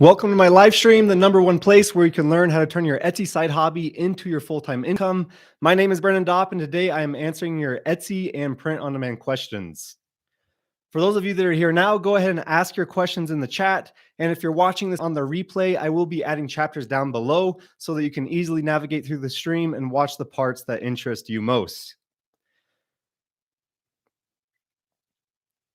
Welcome to my live stream, the number one place where you can learn how to turn your Etsy side hobby into your full-time income. My name is Brendan Dopp, and today I am answering your Etsy and print-on-demand questions. For those of you that are here now, go ahead and ask your questions in the chat. And if you're watching this on the replay, I will be adding chapters down below so that you can easily navigate through the stream and watch the parts that interest you most.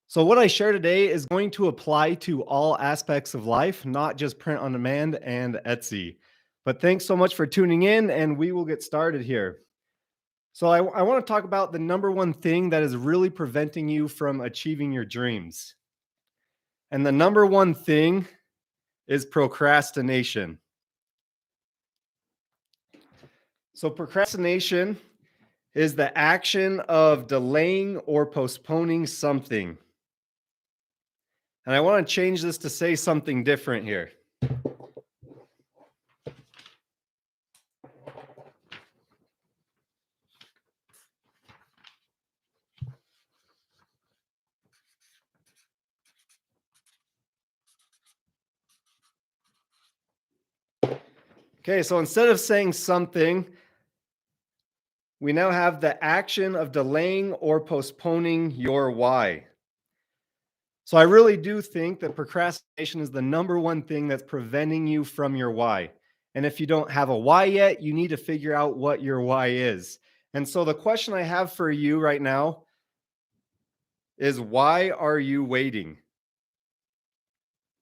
So what I share today is going to apply to all aspects of life, not just print on demand and Etsy. But thanks so much for tuning in, and we will get started here. So I want to talk about the number one thing that is really preventing you from achieving your dreams. And the number one thing is procrastination. So procrastination is the action of delaying or postponing something. And I want to change this to say something different here. Okay, so instead of saying something, we now have the action of delaying or postponing your why. So I really do think that procrastination is the number one thing that's preventing you from your why. And if you don't have a why yet, you need to figure out what your why is. And so the question I have for you right now is, why are you waiting?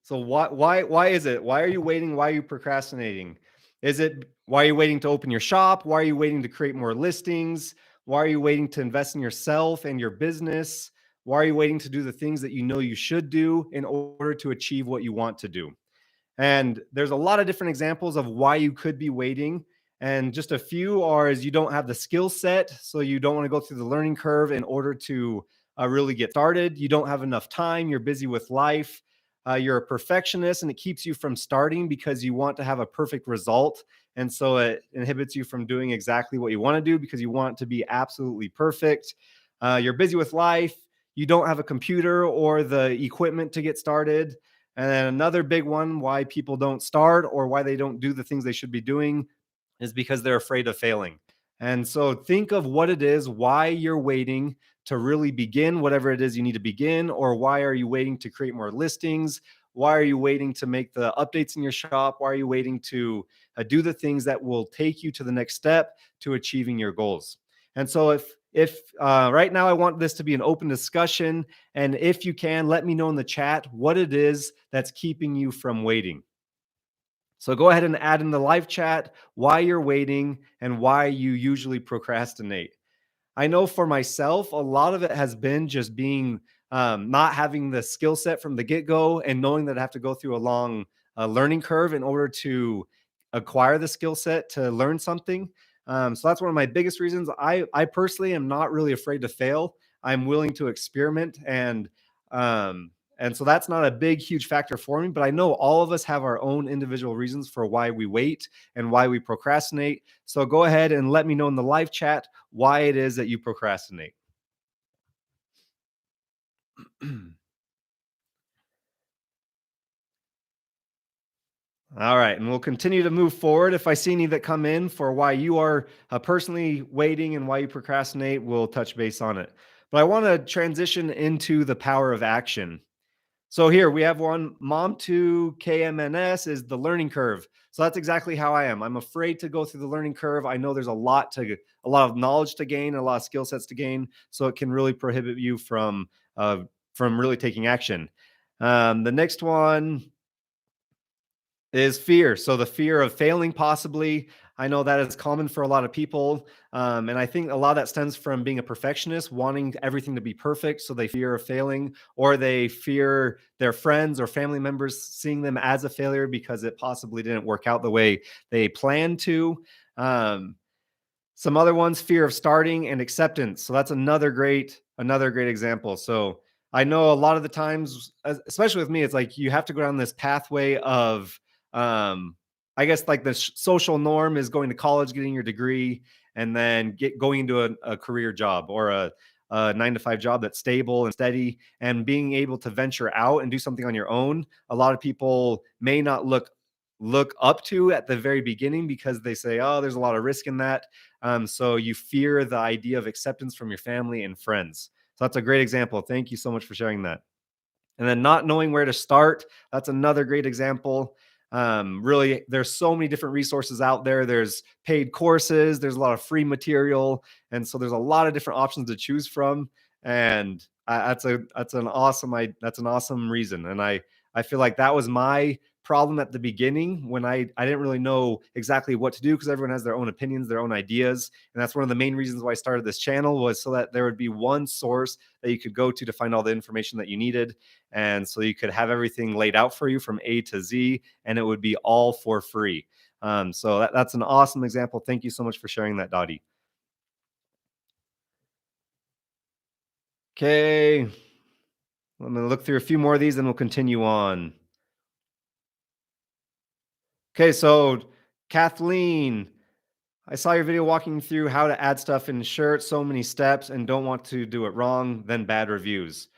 So why is it? Why are you waiting? Why are you procrastinating? Is it, why are you waiting to open your shop? Why are you waiting to create more listings? Why are you waiting to invest in yourself and your business? Why are you waiting to do the things that you know you should do in order to achieve what you want to do? And there's a lot of different examples of why you could be waiting. And just a few are, is you don't have the skill set, so you don't want to go through the learning curve in order to really get started. You don't have enough time. You're busy with life. You're a perfectionist, and it keeps you from starting because you want to have a perfect result. And so it inhibits you from doing exactly what you want to do because you want it to be absolutely perfect. You're busy with life. You don't have a computer or the equipment to get started. And then another big one, why people don't start or why they don't do the things they should be doing, is because they're afraid of failing. And so think of what it is, why you're waiting to really begin whatever it is you need to begin, or why are you waiting to create more listings? Why are you waiting to make the updates in your shop? Why are you waiting to do the things that will take you to the next step to achieving your goals? And so if right now I want this to be an open discussion, and if you can, let me know in the chat what it is that's keeping you from waiting. So go ahead and add in the live chat why you're waiting and why you usually procrastinate. I know for myself, a lot of it has been just being not having the skill set from the get-go and knowing that I have to go through a long learning curve in order to acquire the skill set to learn something. So that's one of my biggest reasons. I personally am not really afraid to fail. I'm willing to experiment, and so that's not a big, huge factor for me. But I know all of us have our own individual reasons for why we wait and why we procrastinate. So go ahead and let me know in the live chat why it is that you procrastinate. All right, and we'll continue to move forward. If I see any that come in for why you are personally waiting and why you procrastinate, we'll touch base on it. But I want to transition into the power of action. So here we have one, Mom to KMNS is the learning curve. So that's exactly how I am. I'm afraid to go through the learning curve. I know there's a lot of knowledge to gain, a lot of skill sets to gain. So it can really prohibit you from really taking action. The next one is fear. So the fear of failing, possibly. I know that is common for a lot of people. And I think a lot of that stems from being a perfectionist, wanting everything to be perfect. So they fear of failing, or they fear their friends or family members seeing them as a failure because it possibly didn't work out the way they planned to. Some other ones, fear of starting and acceptance. So that's another great example. So I know a lot of the times, especially with me, it's like you have to go down this pathway of, I guess, like the social norm is going to college, getting your degree, and then going into a career job or a a 9 to 5 job that's stable and steady, and being able to venture out and do something on your own, a lot of people may not look up to at the very beginning because they say, oh, there's a lot of risk in that. So you fear the idea of acceptance from your family and friends. So that's a great example. Thank you so much for sharing that. And then not knowing where to start, that's another great example. Really, there's so many different resources out there. There's paid courses, there's a lot of free material, and so there's a lot of different options to choose from. And that's an awesome reason. And I feel like that was my problem at the beginning when I didn't really know exactly what to do because everyone has their own opinions, their own ideas, and that's one of the main reasons why I started this channel, was so that there would be one source that you could go to find all the information that you needed, and so you could have everything laid out for you from A to Z, and it would be all for free. So that's an awesome example. Thank you so much for sharing that, Dottie. Okay, I'm going to look through a few more of these and we'll continue on. Okay, so Kathleen, I saw your video walking through how to add stuff in shirts, so many steps, and don't want to do it wrong, then bad reviews.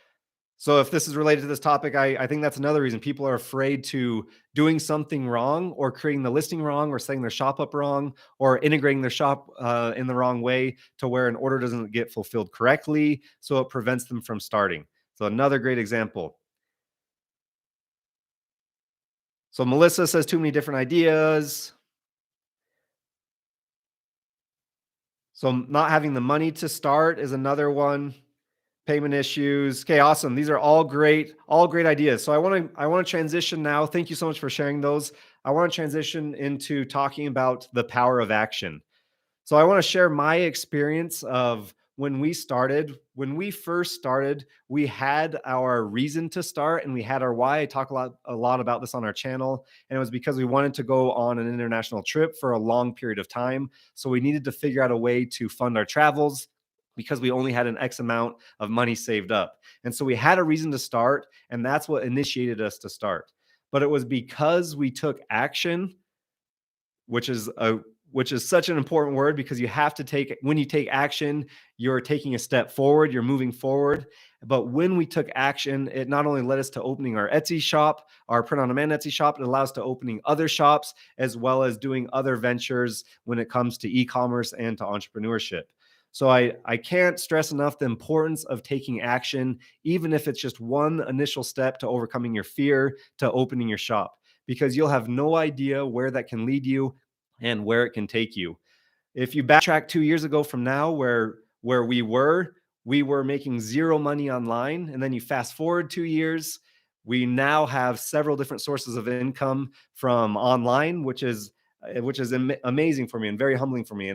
So if this is related to this topic, I think that's another reason people are afraid to doing something wrong, or creating the listing wrong, or setting their shop up wrong, or integrating their shop in the wrong way to where an order doesn't get fulfilled correctly. So it prevents them from starting. So another great example. So Melissa says too many different ideas. So not having the money to start is another one. Payment issues. Okay, awesome. These are all great ideas. So I want to transition now. Thank you so much for sharing those. I want to transition into talking about the power of action. So I want to share my experience of when we first started, we had our reason to start and we had our why. I talk a lot about this on our channel, and it was because we wanted to go on an international trip for a long period of time. So we needed to figure out a way to fund our travels because we only had an X amount of money saved up. And so we had a reason to start, and that's what initiated us to start. But it was because we took action, which is a which is such an important word, because you have to take when you take action, you're taking a step forward, you're moving forward. But when we took action, it not only led us to opening our Etsy shop, our print on demand Etsy shop, it allows us to opening other shops, as well as doing other ventures when it comes to e-commerce and to entrepreneurship. So I can't stress enough the importance of taking action, even if it's just one initial step to overcoming your fear to opening your shop, because you'll have no idea where that can lead you and where it can take you. If you backtrack 2 years ago from now, where we were making zero money online, and then you fast forward 2 years, we now have several different sources of income from online, which is amazing for me and very humbling for me.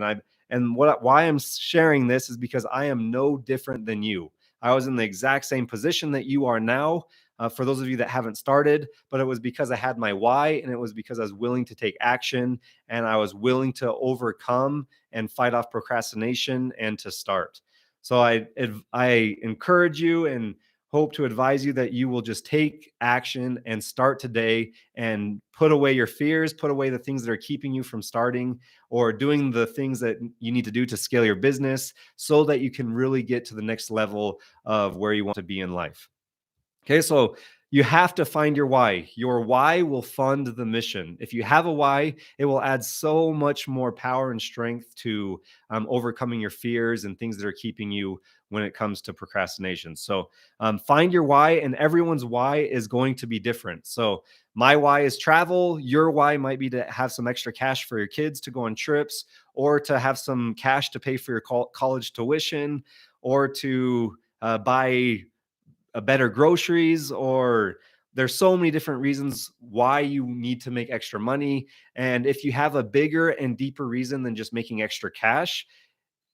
Why I'm sharing this is because I am no different than you. I was in the exact same position that you are now. For those of you that haven't started, but it was because I had my why, and it was because I was willing to take action, and I was willing to overcome and fight off procrastination and to start. So I encourage you and hope to advise you that you will just take action and start today, and put away your fears, put away the things that are keeping you from starting or doing the things that you need to do to scale your business, so that you can really get to the next level of where you want to be in life. Okay, so you have to find your why. Your why will fund the mission. If you have a why, it will add so much more power and strength to overcoming your fears and things that are keeping you when it comes to procrastination. So find your why, and everyone's why is going to be different. So my why is travel. Your why might be to have some extra cash for your kids to go on trips, or to have some cash to pay for your college tuition, or to buy better groceries, or there's so many different reasons why you need to make extra money. And if you have a bigger and deeper reason than just making extra cash,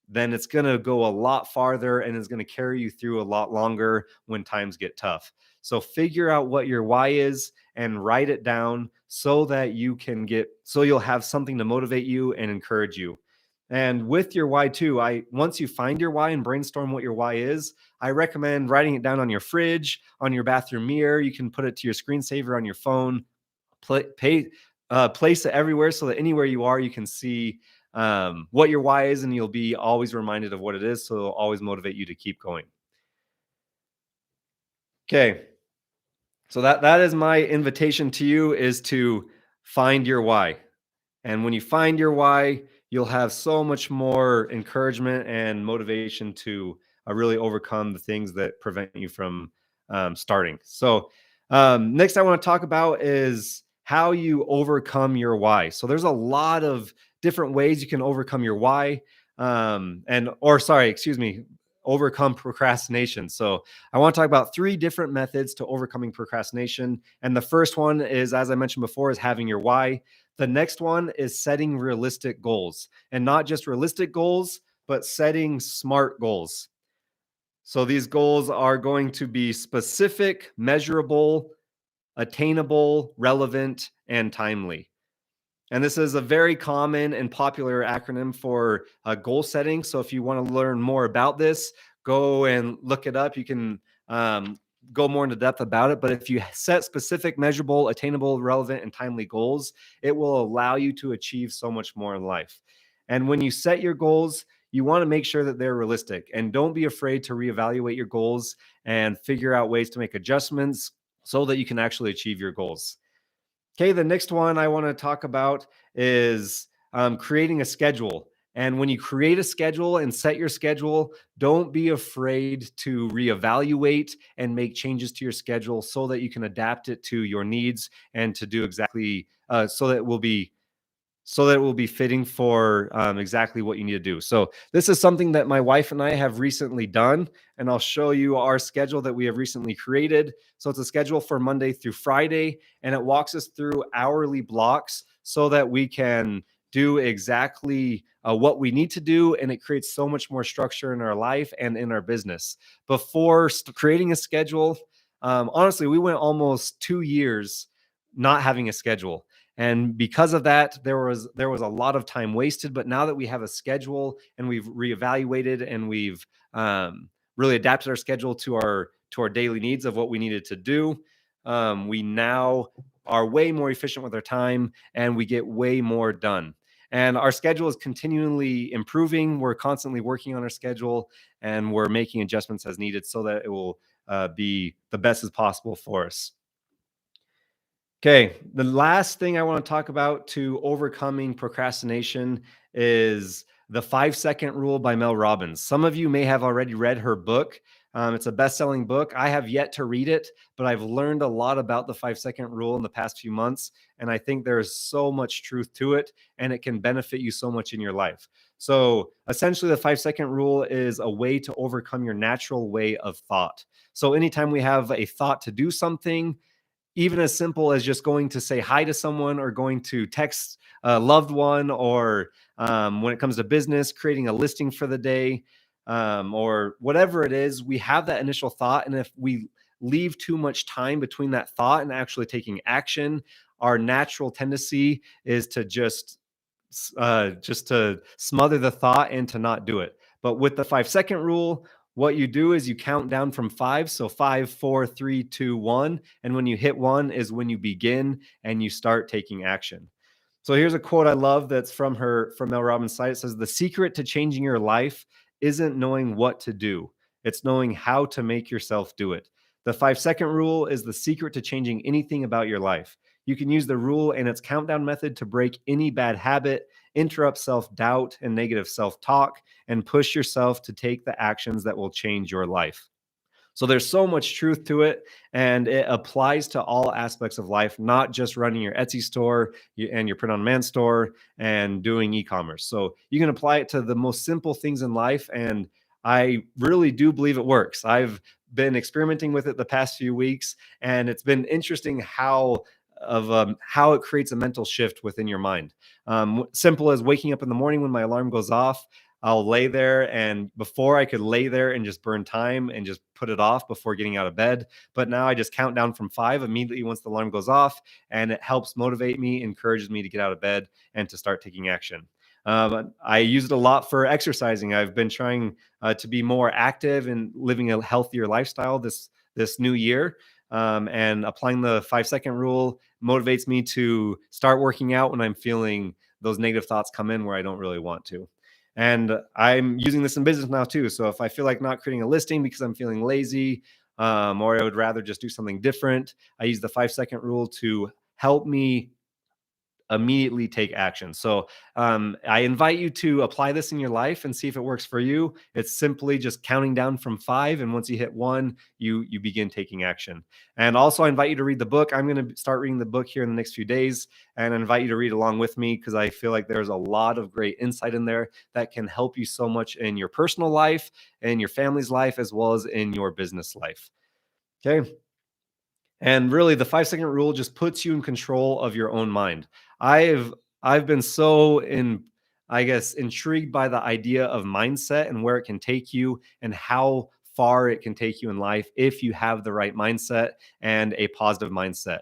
then it's going to go a lot farther and it's going to carry you through a lot longer when times get tough. So figure out what your why is and write it down, so you'll have something to motivate you and encourage you. And with your why too, once you find your why and brainstorm what your why is, I recommend writing it down on your fridge, on your bathroom mirror. You can put it to your screensaver on your phone, place it everywhere, so that anywhere you are, you can see what your why is, and you'll be always reminded of what it is. So it'll always motivate you to keep going. Okay. So that is my invitation to you, is to find your why. And when you find your why, you'll have so much more encouragement and motivation to really overcome the things that prevent you from starting. So, next, I want to talk about is how you overcome your why. So, there's a lot of different ways you can overcome your why, overcome procrastination. So, I want to talk about 3 different methods to overcoming procrastination. And the first one is, as I mentioned before, is having your why. The next one is setting realistic goals, and not just realistic goals, but setting smart goals. So these goals are going to be specific, measurable, attainable, relevant, and timely. And this is a very common and popular acronym for goal setting. So if you want to learn more about this, go and look it up. You can go more into depth about it. But if you set specific, measurable, attainable, relevant, and timely goals, it will allow you to achieve so much more in life. And when you set your goals, you want to make sure that they're realistic, and don't be afraid to reevaluate your goals and figure out ways to make adjustments so that you can actually achieve your goals. Okay, the next one I want to talk about is creating a schedule. And when you create a schedule and set your schedule, don't be afraid to reevaluate and make changes to your schedule so that you can adapt it to your needs and to do exactly so that it will be fitting for exactly what you need to do. So this is something that my wife and I have recently done, and I'll show you our schedule that we have recently created. So it's a schedule for Monday through Friday, and it walks us through hourly blocks so that we can do exactly what we need to do, and it creates so much more structure in our life and in our business. Before creating a schedule, honestly, we went almost 2 years not having a schedule, and because of that, there was a lot of time wasted. But now that we have a schedule and we've reevaluated and we've really adapted our schedule to our daily needs of what we needed to do, we now are way more efficient with our time, and we get way more done. And our schedule is continually improving. We're constantly working on our schedule, and we're making adjustments as needed so that it will be the best as possible for us. Okay, the last thing I want to talk about to overcoming procrastination is the 5 second rule by Mel Robbins. Some of you may have already read her book. It's a best selling book. I have yet to read it, but I've learned a lot about the 5 second rule in the past few months. And I think there's so much truth to it, and it can benefit you so much in your life. So essentially, the 5 second rule is a way to overcome your natural way of thought. So anytime we have a thought to do something, even as simple as just going to say hi to someone or going to text a loved one, or when it comes to business, creating a listing for the day, or whatever it is, we have that initial thought. And if we leave too much time between that thought and actually taking action, our natural tendency is to just to smother the thought and to not do it. But with the 5 second rule, what you do is you count down from five. So 5, 4, 3, 2, 1. And when you hit 1 is when you begin and you start taking action. So here's a quote I love that's from Mel Robbins' site. It says, "The secret to changing your life isn't knowing what to do. It's knowing how to make yourself do it. The 5 second rule is the secret to changing anything about your life. You can use the rule and its countdown method to break any bad habit, interrupt self-doubt and negative self-talk, and push yourself to take the actions that will change your life." So there's so much truth to it, and it applies to all aspects of life, not just running your Etsy store and your print on demand store and doing e-commerce. So you can apply it to the most simple things in life, and I really do believe it works. I've been experimenting with it the past few weeks, and it's been interesting how it creates a mental shift within your mind. Simple as waking up in the morning when my alarm goes off. I'll lay there, and before I could lay there and just burn time and just put it off before getting out of bed. But now I just count down from 5 immediately once the alarm goes off, and it helps motivate me, encourages me to get out of bed and to start taking action. I use it a lot for exercising. I've been trying to be more active and living a healthier lifestyle this new year. And applying the 5 second rule motivates me to start working out when I'm feeling those negative thoughts come in where I don't really want to. And I'm using this in business now too. So if I feel like not creating a listing because I'm feeling lazy, or I would rather just do something different, I use the 5 second rule to help me immediately take action. So I invite you to apply this in your life and see if it works for you. It's simply just counting down from 5, and once you hit 1, you begin taking action. And also, I invite you to read the book. I'm going to start reading the book here in the next few days, and I invite you to read along with me because I feel like there's a lot of great insight in there that can help you so much in your personal life, in your family's life, as well as in your business life. Okay. And really, the 5 second rule just puts you in control of your own mind. I've I've been so I guess, intrigued by the idea of mindset and where it can take you and how far it can take you in life if you have the right mindset and a positive mindset.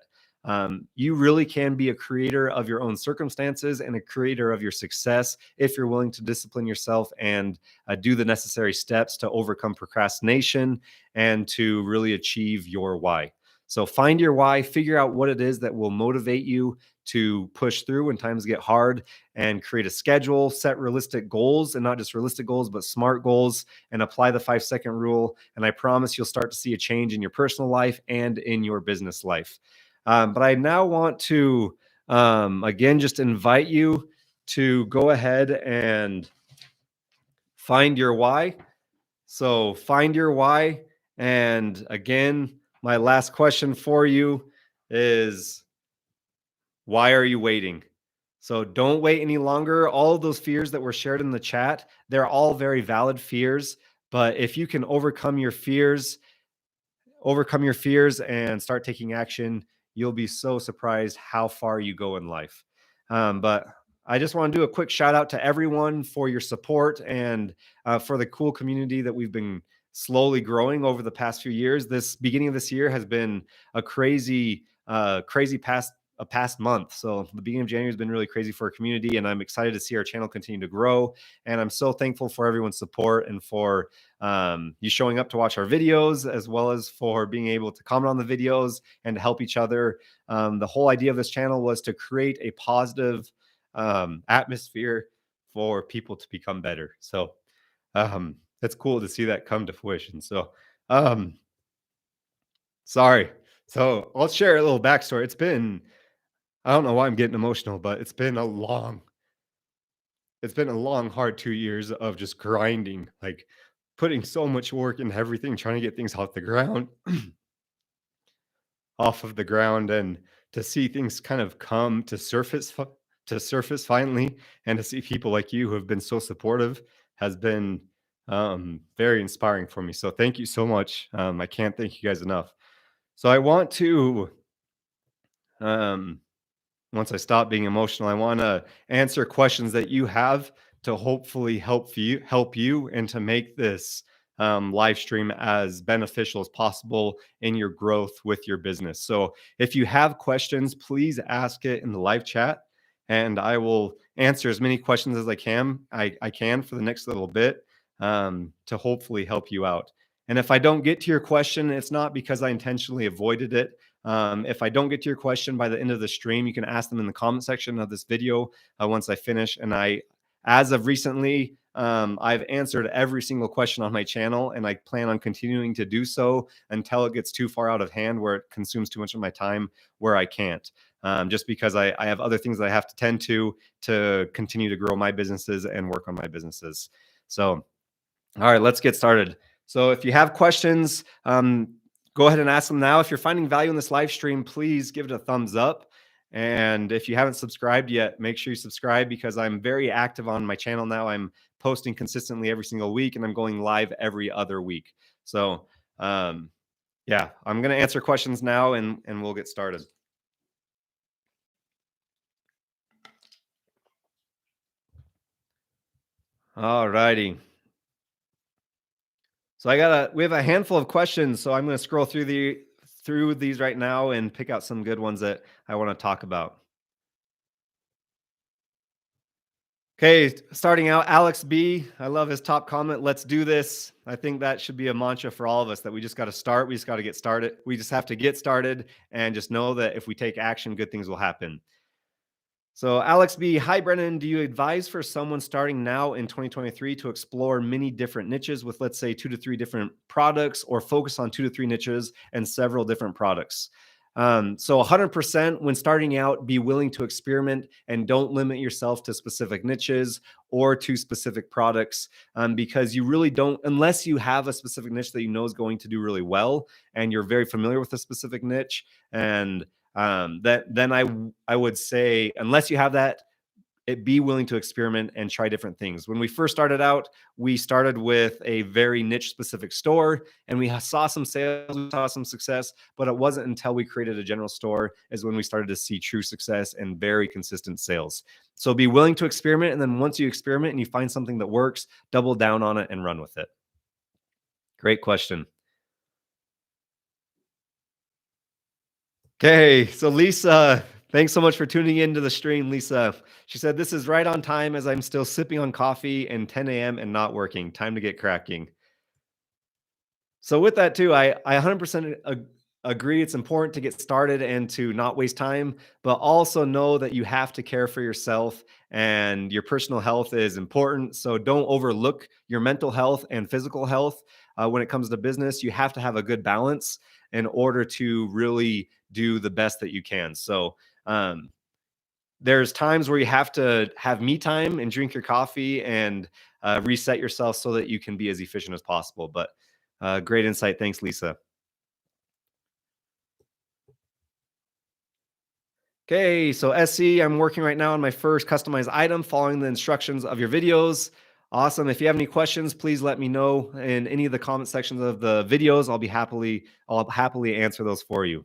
You really can be a creator of your own circumstances and a creator of your success if you're willing to discipline yourself and do the necessary steps to overcome procrastination and to really achieve your why. So find your why, figure out what it is that will motivate you to push through when times get hard, and create a schedule, set realistic goals, and not just realistic goals, but smart goals, and apply the 5 second rule. And I promise you'll start to see a change in your personal life and in your business life. But I now want to, again, just invite you to go ahead and find your why. So find your why. And again, my last question for you is, why are you waiting? So don't wait any longer. All of those fears that were shared in the chat, they're all very valid fears. But if you can overcome your fears and start taking action, you'll be so surprised how far you go in life. But I just want to do a quick shout out to everyone for your support and for the cool community that we've been slowly growing over the past few years. This beginning of this year has been a crazy past month. So the beginning of January has been really crazy for our community, and I'm excited to see our channel continue to grow. And I'm so thankful for everyone's support and for you showing up to watch our videos, as well as for being able to comment on the videos and to help each other. The whole idea of this channel was to create a positive atmosphere for people to become better. So it's cool to see that come to fruition. So um, sorry. So I'll share a little backstory. I don't know why I'm getting emotional, but it's been a long, hard 2 years of just grinding, like putting so much work into everything, trying to get things off the ground, off of the ground, and to see things kind of come to surface finally, and to see people like you who have been so supportive has been very inspiring for me. So thank you so much. I can't thank you guys enough. So I want to um, once I stop being emotional, I want to answer questions that you have to hopefully help you and to make this live stream as beneficial as possible in your growth with your business. So if you have questions, please ask it in the live chat, and I will answer as many questions as I can for the next little bit, to hopefully help you out. And if I don't get to your question, it's not because I intentionally avoided it. If I don't get to your question by the end of the stream, you can ask them in the comment section of this video once I finish. And as of recently, I've answered every single question on my channel, and I plan on continuing to do so until it gets too far out of hand where it consumes too much of my time where I can't. Just because I have other things that I have to tend to continue to grow my businesses and work on my businesses. So, all right, let's get started. So if you have questions, go ahead and ask them now. If you're finding value in this live stream, please give it a thumbs up. And if you haven't subscribed yet, make sure you subscribe, because I'm very active on my channel now. I'm posting consistently every single week, and I'm going live every other week. So yeah, I'm going to answer questions now, and we'll get started. All righty. So we have a handful of questions, so I'm going to scroll through these right now and pick out some good ones that I want to talk about. Okay, starting out, Alex B. I love his top comment. Let's do this. I think that should be a mantra for all of us, that we just got to start. We just got to get started. We just have to get started and just know that if we take action, good things will happen. So, Alex B, hi Brennan. Do you advise for someone starting now in 2023 to explore many different niches with, let's say, 2 to 3 different products, or focus on 2 to 3 niches and several different products? So, 100% when starting out, be willing to experiment and don't limit yourself to specific niches or to specific products, because you really don't, unless you have a specific niche that you know is going to do really well and you're very familiar with a specific niche. And that then I would say, unless you have that, be willing to experiment and try different things. When we first started out, we started with a very niche specific store, and we saw some sales, we saw some success, but it wasn't until we created a general store is when we started to see true success and very consistent sales. So be willing to experiment, and then once you experiment and you find something that works, double down on it and run with it. Great question. Okay, so Lisa, thanks so much for tuning into the stream, Lisa. She said, this is right on time as I'm still sipping on coffee and 10 a.m. and not working. Time to get cracking. So with that too, I 100% agree. It's important to get started and to not waste time, but also know that you have to care for yourself, and your personal health is important. So don't overlook your mental health and physical health. When it comes to business, you have to have a good balance in order to really do the best that you can. So um, there's times where you have to have me time and drink your coffee and reset yourself so that you can be as efficient as possible. But great insight. Thanks, Lisa. Okay, so SC, I'm working right now on my first customized item following the instructions of your videos. Awesome. If you have any questions, please let me know in any of the comment sections of the videos. I'll happily answer those for you.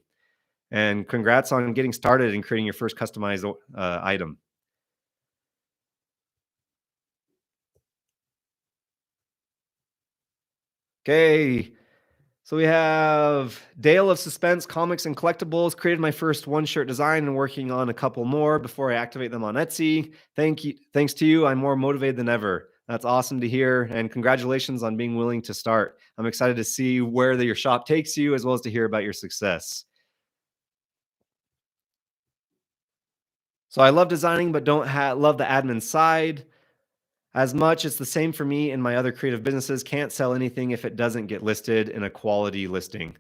And congrats on getting started and creating your first customized item. Okay, so we have Dale of Suspense Comics and Collectibles. Created my first one shirt design and working on a couple more before I activate them on Etsy. Thanks to you, I'm more motivated than ever. That's awesome to hear, and congratulations on being willing to start. I'm excited to see where your shop takes you, as well as to hear about your success. So I love designing, but don't love the admin side as much. It's the same for me in my other creative businesses. Can't sell anything if it doesn't get listed in a quality listing.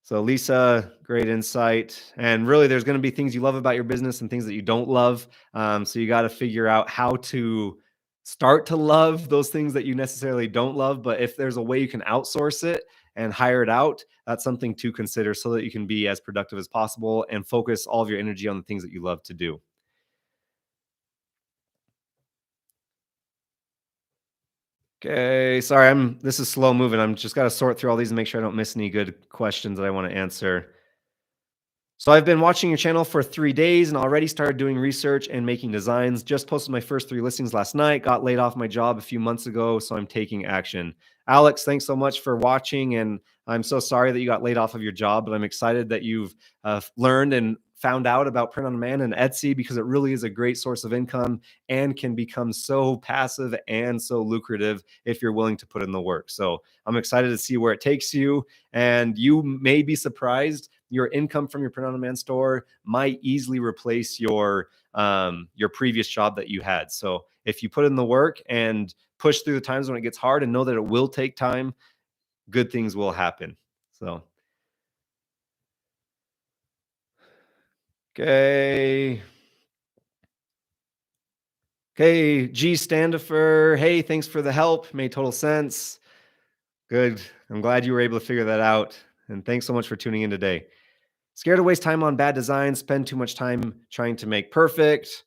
So Lisa, great insight. And really, there's going to be things you love about your business and things that you don't love. So you got to figure out how to start to love those things that you necessarily don't love. But if there's a way you can outsource it and hire it out, that's something to consider so that you can be as productive as possible and focus all of your energy on the things that you love to do. Okay, sorry, this is slow moving. I'm just got to sort through all these and make sure I don't miss any good questions that I want to answer. So I've been watching your channel for 3 days and already started doing research and making designs. Just posted my first 3 listings last night. Got laid off my job a few months ago, so I'm taking action. Alex, thanks so much for watching, and I'm so sorry that you got laid off of your job, but I'm excited that you've learned and found out about print on demand and Etsy, because it really is a great source of income and can become so passive and so lucrative if you're willing to put in the work. So I'm excited to see where it takes you, and you may be surprised. Your income from your print on demand store might easily replace your previous job that you had. So if you put in the work and push through the times when it gets hard and know that it will take time, good things will happen. So okay. Okay, G Standifer. Hey, thanks for the help. Made total sense. Good. I'm glad you were able to figure that out. And thanks so much for tuning in today. Scared to waste time on bad designs, spend too much time trying to make perfect.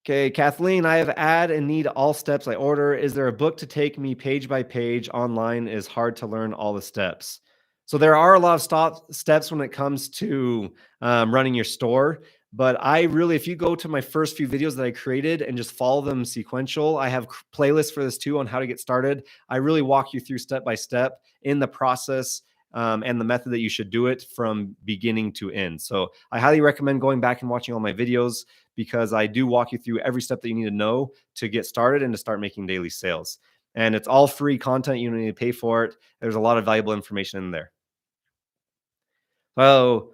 Okay, Kathleen, I have add and need all steps I order. Is there a book to take me page by page? Online is hard to learn all the steps. So there are a lot of steps when it comes to running your store. But I really, if you go to my first few videos that I created and just follow them sequential, I have playlists for this too on how to get started. I really walk you through step by step in the process, and the method that you should do it from beginning to end. So I highly recommend going back and watching all my videos, because I do walk you through every step that you need to know to get started and to start making daily sales. And it's all free content. You don't need to pay for it. There's a lot of valuable information in there. So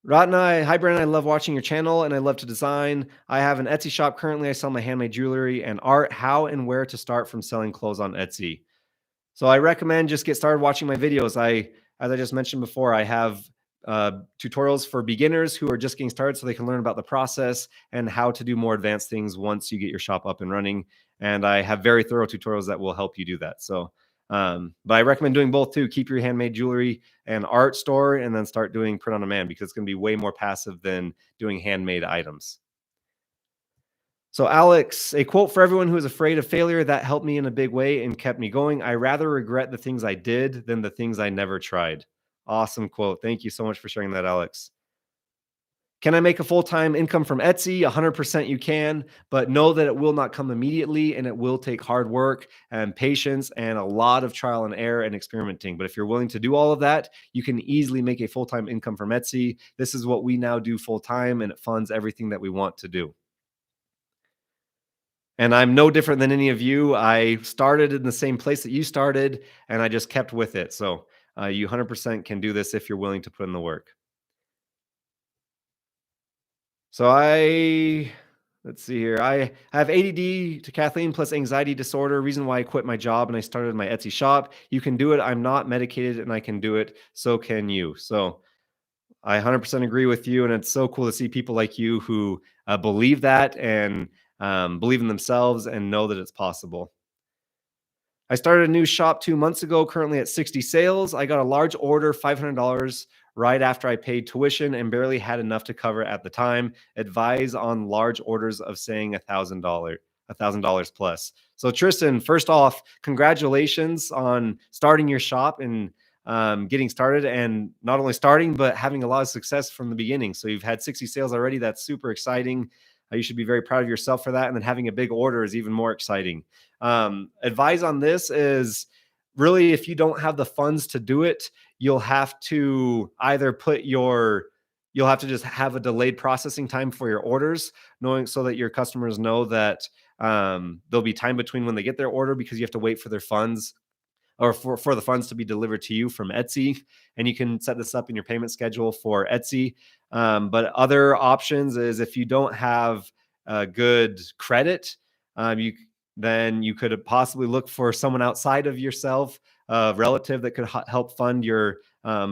Hi Brandon, I love watching your channel and I love to design. I have an Etsy shop currently. I sell my handmade jewelry and art. How and where to start from selling clothes on Etsy? So I recommend just get started watching my videos. As I just mentioned before, I have tutorials for beginners who are just getting started so they can learn about the process and how to do more advanced things once you get your shop up and running. And I have very thorough tutorials that will help you do that. But I recommend doing both too. Keep your handmade jewelry and art store and then start doing print on demand because it's going to be way more passive than doing handmade items. So, Alex, a quote for everyone who is afraid of failure that helped me in a big way and kept me going. I rather regret the things I did than the things I never tried. Awesome quote. Thank you so much for sharing that, Alex. Can I make a full time income from Etsy? 100% you can, but know that it will not come immediately and it will take hard work and patience and a lot of trial and error and experimenting. But if you're willing to do all of that, you can easily make a full time income from Etsy. This is what we now do full time and it funds everything that we want to do. And I'm no different than any of you. I started in the same place that you started, and I just kept with it. So you 100% can do this if you're willing to put in the work. So let's see here. I have ADD to Kathleen plus anxiety disorder. Reason why I quit my job and I started my Etsy shop. You can do it. I'm not medicated, and I can do it. So can you. So I 100% agree with you, and it's so cool to see people like you who believe that and believe in themselves and know that it's possible. I started a new shop 2 months ago, currently at 60 sales. I got a large order, $500 right after I paid tuition and barely had enough to cover at the time. Advise on large orders of saying $1,000 plus. So Tristan, first off, congratulations on starting your shop and getting started, and not only starting but having a lot of success from the beginning. So you've had 60 sales already. That's super exciting. You should be very proud of yourself for that. And then having a big order is even more exciting. Advice on this is really, if you don't have the funds to do it, you'll have to either you'll have to just have a delayed processing time for your orders, knowing so that your customers know that there'll be time between when they get their order because you have to wait for their funds or for the funds to be delivered to you from Etsy. And you can set this up in your payment schedule for Etsy. But other options is if you don't have good credit, you then you could possibly look for someone outside of yourself, a relative that could help fund your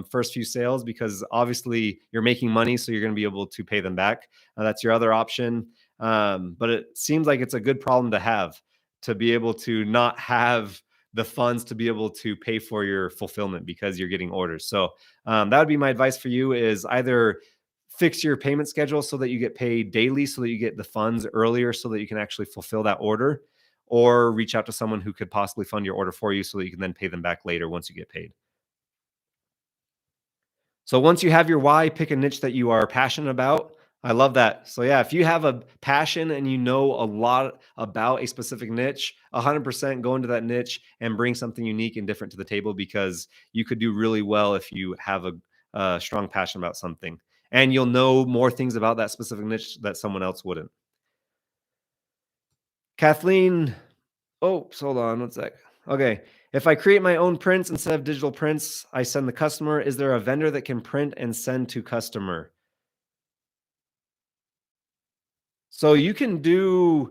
first few sales because obviously you're making money, so you're going to be able to pay them back. That's your other option. But it seems like it's a good problem to have to be able to not have the funds to be able to pay for your fulfillment because you're getting orders. So that would be my advice for you is either fix your payment schedule so that you get paid daily so that you get the funds earlier so that you can actually fulfill that order, or reach out to someone who could possibly fund your order for you so that you can then pay them back later once you get paid. So once you have your why, pick a niche that you are passionate about. I love that. So yeah, if you have a passion and you know a lot about a specific niche, 100% go into that niche and bring something unique and different to the table because you could do really well if you have a strong passion about something. And you'll know more things about that specific niche that someone else wouldn't. Kathleen, oh, hold on one sec. Okay. If I create my own prints instead of digital prints, I send the customer. Is there a vendor that can print and send to customer? So you can do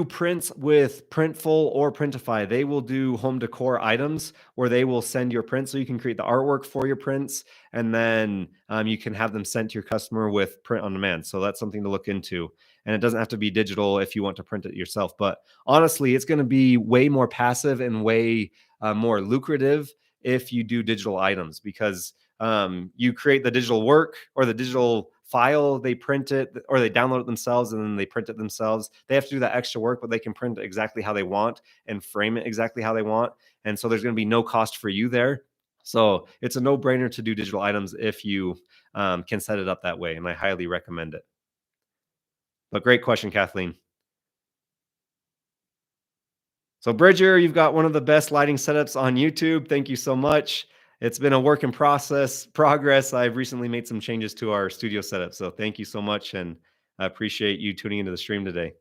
prints with Printful or Printify. They will do home decor items where they will send your prints, so you can create the artwork for your prints, and then you can have them sent to your customer with print on demand. So that's something to look into. And it doesn't have to be digital if you want to print it yourself. But honestly, it's going to be way more passive and way more lucrative if you do digital items because you create the digital work or the digital file, they print it or they download it themselves and then they print it themselves. They have to do that extra work, but they can print it exactly how they want and frame it exactly how they want. And so there's going to be no cost for you there. So it's a no brainer to do digital items if you can set it up that way. And I highly recommend it. But great question, Kathleen. So, Bridger, you've got one of the best lighting setups on YouTube. Thank you so much. It's been a work in progress. I've recently made some changes to our studio setup. So, thank you so much. And I appreciate you tuning into the stream today.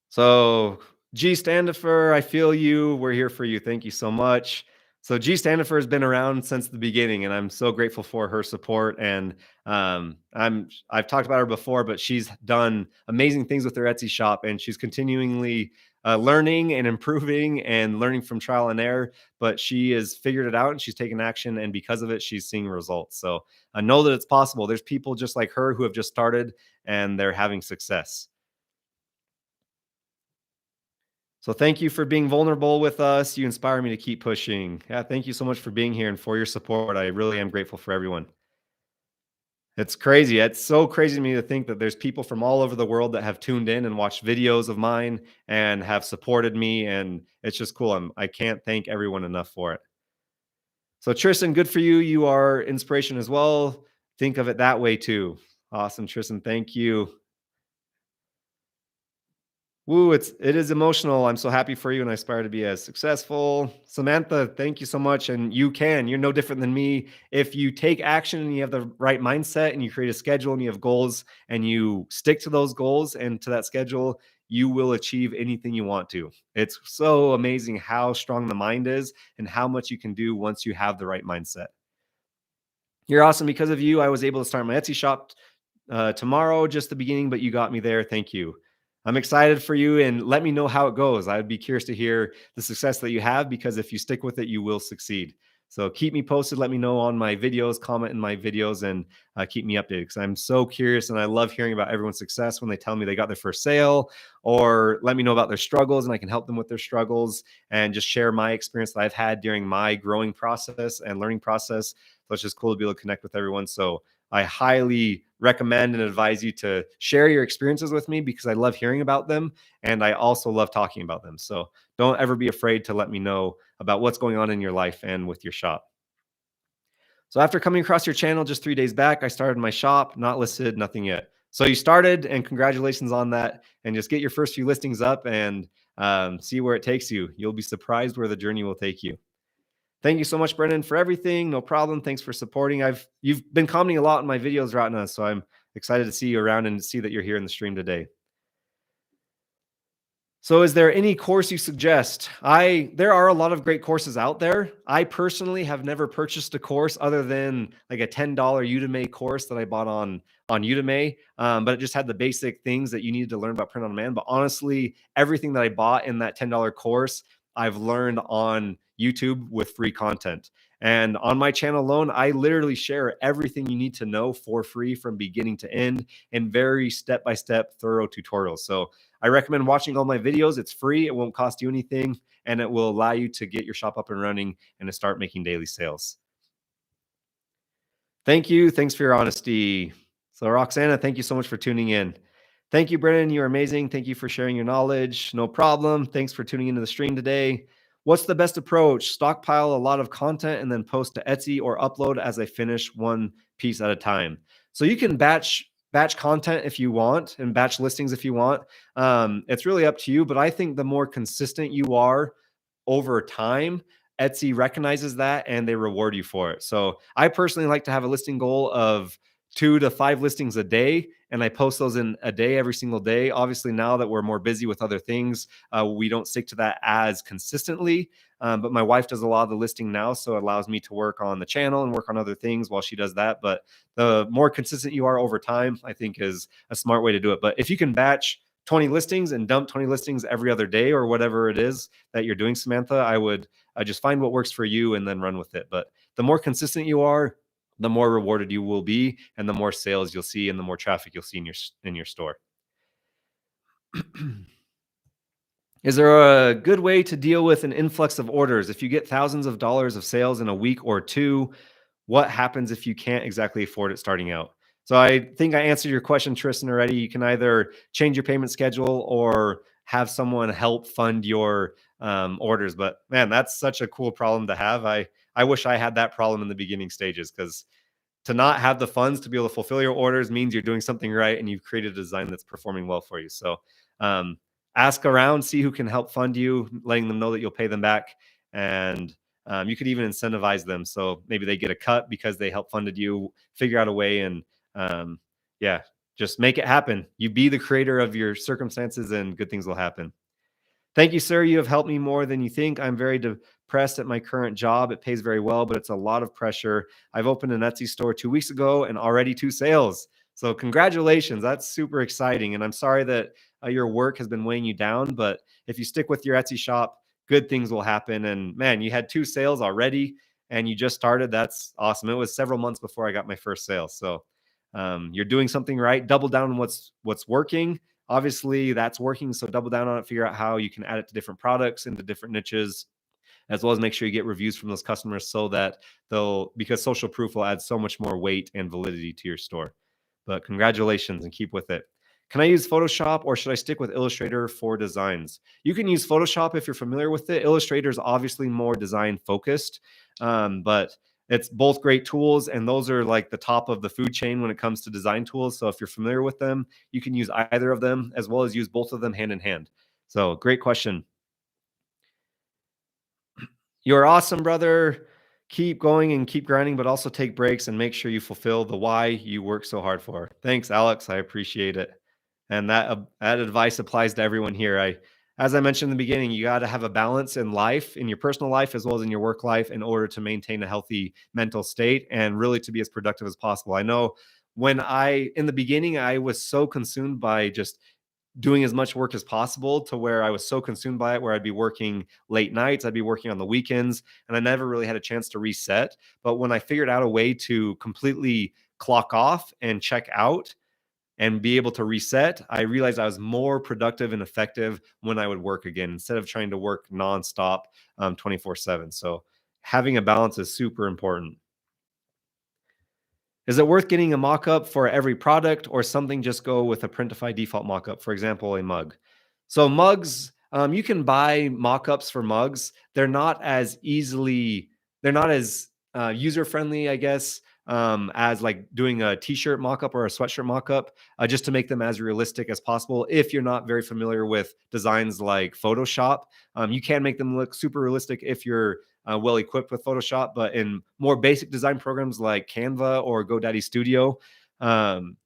So, G. Standifer, I feel you. We're here for you. Thank you so much. So G Standifer has been around since the beginning, and I'm so grateful for her support. And I've talked about her before, but she's done amazing things with her Etsy shop, and she's continually learning and improving and learning from trial and error. But she has figured it out, and she's taken action, and because of it, she's seeing results. So I know that it's possible. There's people just like her who have just started, and they're having success. So thank you for being vulnerable with us. You inspire me to keep pushing. Yeah, thank you so much for being here and for your support. I really am grateful for everyone. It's crazy. It's so crazy to me to think that there's people from all over the world that have tuned in and watched videos of mine and have supported me. And it's just cool. I can't thank everyone enough for it. So Tristan, good for you. You are inspiration as well. Think of it that way too. Awesome, Tristan. Thank you. Woo, it is emotional. I'm so happy for you and I aspire to be as successful. Samantha, thank you so much. And you can. You're no different than me. If you take action and you have the right mindset and you create a schedule and you have goals and you stick to those goals and to that schedule, you will achieve anything you want to. It's so amazing how strong the mind is and how much you can do once you have the right mindset. You're awesome. Because of you, I was able to start my Etsy shop tomorrow, just the beginning, but you got me there. Thank you. I'm excited for you and let me know how it goes. I'd be curious to hear the success that you have because if you stick with it, you will succeed. So keep me posted. Let me know on my videos, comment in my videos, and keep me updated because I'm so curious and I love hearing about everyone's success when they tell me they got their first sale or let me know about their struggles and I can help them with their struggles and just share my experience that I've had during my growing process and learning process. So it's just cool to be able to connect with everyone. So I highly recommend and advise you to share your experiences with me because I love hearing about them and I also love talking about them. So don't ever be afraid to let me know about what's going on in your life and with your shop. So after coming across your channel just 3 days back, I started my shop, not listed, nothing yet. So you started, and congratulations on that. And just get your first few listings up and see where it takes you. You'll be surprised where the journey will take you. Thank you so much, Brendan, for everything. No problem. Thanks for supporting. You've been commenting a lot on my videos right now, so I'm excited to see you around and see that you're here in the stream today. So is there any course you suggest? There are a lot of great courses out there. I personally have never purchased a course other than like a $10 Udemy course that I bought on Udemy. But it just had the basic things that you needed to learn about print on demand. But honestly, everything that I bought in that $10 course, I've learned on YouTube with free content. And on my channel alone, I literally share everything you need to know for free from beginning to end in very step-by-step thorough tutorials. So I recommend watching all my videos. It's free. It won't cost you anything, and it will allow you to get your shop up and running and to start making daily sales. Thank you. Thanks for your honesty. So, Roxana, thank you so much for tuning in. Thank you, Brennan. You're amazing. Thank you for sharing your knowledge. No problem. Thanks for tuning into the stream today. What's the best approach? Stockpile a lot of content and then post to Etsy or upload as I finish one piece at a time. So you can batch content if you want and batch listings if you want. It's really up to you, but I think the more consistent you are over time, Etsy recognizes that and they reward you for it. So I personally like to have a listing goal of 2 to 5 listings a day, and I post those in a day every single day. Obviously, now that we're more busy with other things, we don't stick to that as consistently. But my wife does a lot of the listing now, so it allows me to work on the channel and work on other things while she does that. But the more consistent you are over time, I think is a smart way to do it. But if you can batch 20 listings and dump 20 listings every other day or whatever it is that you're doing, Samantha, I would just find what works for you and then run with it. But the more consistent you are, the more rewarded you will be and the more sales you'll see and the more traffic you'll see in your store. Is there a good way to deal with an influx of orders? If you get thousands of dollars of sales in a week or two, what happens if you can't exactly afford it starting out? So I think I answered your question, Tristan, already. You can either change your payment schedule or have someone help fund your orders. But man, that's such a cool problem to have. I wish I had that problem in the beginning stages because to not have the funds to be able to fulfill your orders means you're doing something right and you've created a design that's performing well for you. So um, ask around, see who can help fund you, letting them know that you'll pay them back. And you could even incentivize them. So maybe they get a cut because they help funded you, figure out a way and yeah, just make it happen. You be the creator of your circumstances and good things will happen. Thank you, sir. You have helped me more than you think. I'm very depressed at my current job. It pays very well, but it's a lot of pressure. I've opened an Etsy store 2 weeks ago and already 2 sales. So congratulations. That's super exciting. And I'm sorry that your work has been weighing you down, but if you stick with your Etsy shop, good things will happen. And man, you had 2 sales already and you just started. That's awesome. It was several months before I got my first sale. So you're doing something right. Double down on what's working. Obviously, that's working. So double down on it. Figure out how you can add it to different products into different niches, as well as make sure you get reviews from those customers so that because social proof will add so much more weight and validity to your store. But congratulations and keep with it. Can I use Photoshop or should I stick with Illustrator for designs? You can use Photoshop if you're familiar with it. Illustrator is obviously more design focused, but it's both great tools, and those are like the top of the food chain when it comes to design tools. So if you're familiar with them, you can use either of them as well as use both of them hand in hand. So great question. You're awesome, brother. Keep going and keep grinding, but also take breaks and make sure you fulfill the why you work so hard for. Thanks, Alex. I appreciate it. And that advice applies to everyone here. As I mentioned in the beginning, you got to have a balance in life, in your personal life as well as in your work life, in order to maintain a healthy mental state and really to be as productive as possible. I know in the beginning, I was so consumed by just doing as much work as possible to where I was so consumed by it, where I'd be working late nights, I'd be working on the weekends, and I never really had a chance to reset. But when I figured out a way to completely clock off and check out and be able to reset, I realized I was more productive and effective when I would work again instead of trying to work nonstop 24/7. So having a balance is super important. Is it worth getting a mock-up for every product or something just go with a Printify default mock-up, for example, a mug? So mugs, you can buy mock-ups for mugs. They're not as user-friendly, I guess, as like doing a t-shirt mock-up or a sweatshirt mock-up, just to make them as realistic as possible. If you're not very familiar with designs like Photoshop, you can make them look super realistic if you're well equipped with Photoshop, but in more basic design programs like Canva or GoDaddy Studio,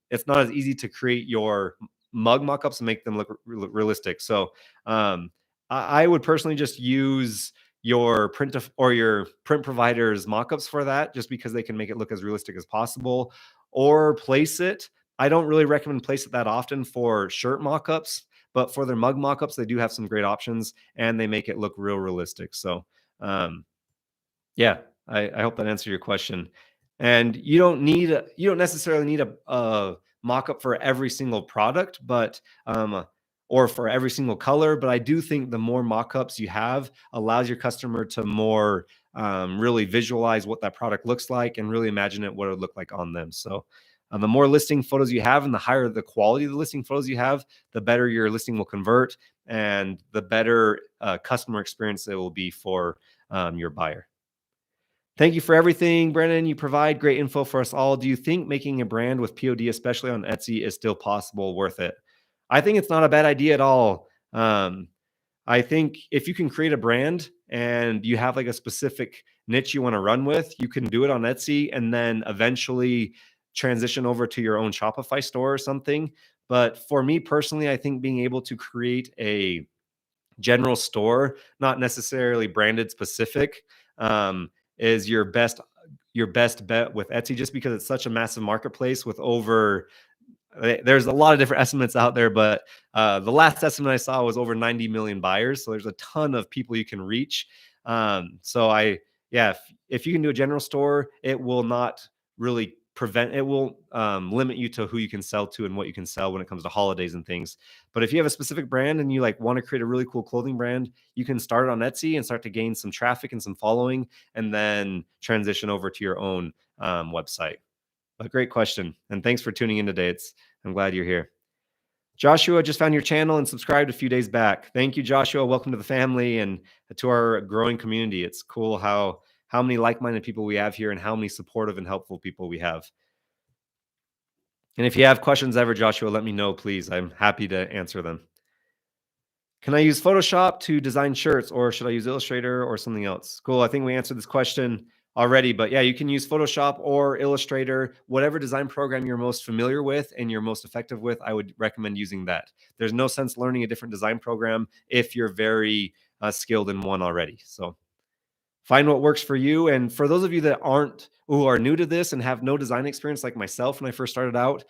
it's not as easy to create your mug mockups and make them look realistic. So I would personally just use your print provider's mockups for that, just because they can make it look as realistic as possible, or place it. I don't really recommend place it that often for shirt mockups, but for their mug mockups, they do have some great options and they make it look real realistic. So um, yeah, I hope that answered your question. And you don't necessarily need a mock-up for every single product, but or for every single color. But I do think the more mock-ups you have allows your customer to more really visualize what that product looks like and really imagine it what it would look like on them. So the more listing photos you have and the higher the quality of the listing photos you have, the better your listing will convert and the better customer experience it will be for your buyer. Thank you for everything, Brennan. You provide great info for us all. Do you think making a brand with POD, especially on Etsy, is still possible, worth it? I think it's not a bad idea at all. I think if you can create a brand and you have like a specific niche you want to run with, you can do it on Etsy and then eventually transition over to your own Shopify store or something. But for me personally, I think being able to create a general store, not necessarily branded specific, is your best bet with Etsy, just because it's such a massive marketplace with over there's a lot of different estimates out there, but the last estimate I saw was over 90 million buyers. So there's a ton of people you can reach. Yeah, if you can do a general store, it will not really it will limit you to who you can sell to and what you can sell when it comes to holidays and things. But if you have a specific brand and you like want to create a really cool clothing brand, you can start on Etsy and start to gain some traffic and some following, and then transition over to your own website. A great question. And thanks for tuning in today. I'm glad you're here. Joshua just found your channel and subscribed a few days back. Thank you, Joshua. Welcome to the family and to our growing community. It's cool how many like-minded people we have here and how many supportive and helpful people we have. And if you have questions ever, Joshua, let me know, please. I'm happy to answer them. Can I use Photoshop to design shirts, or should I use Illustrator or something else? Cool. I think we answered this question already, but yeah, you can use Photoshop or Illustrator, whatever design program you're most familiar with and you're most effective with. I would recommend using that. There's no sense learning a different design program if you're very skilled in one already. So Find what works for you. And for those of you that who are new to this and have no design experience like myself when I first started out,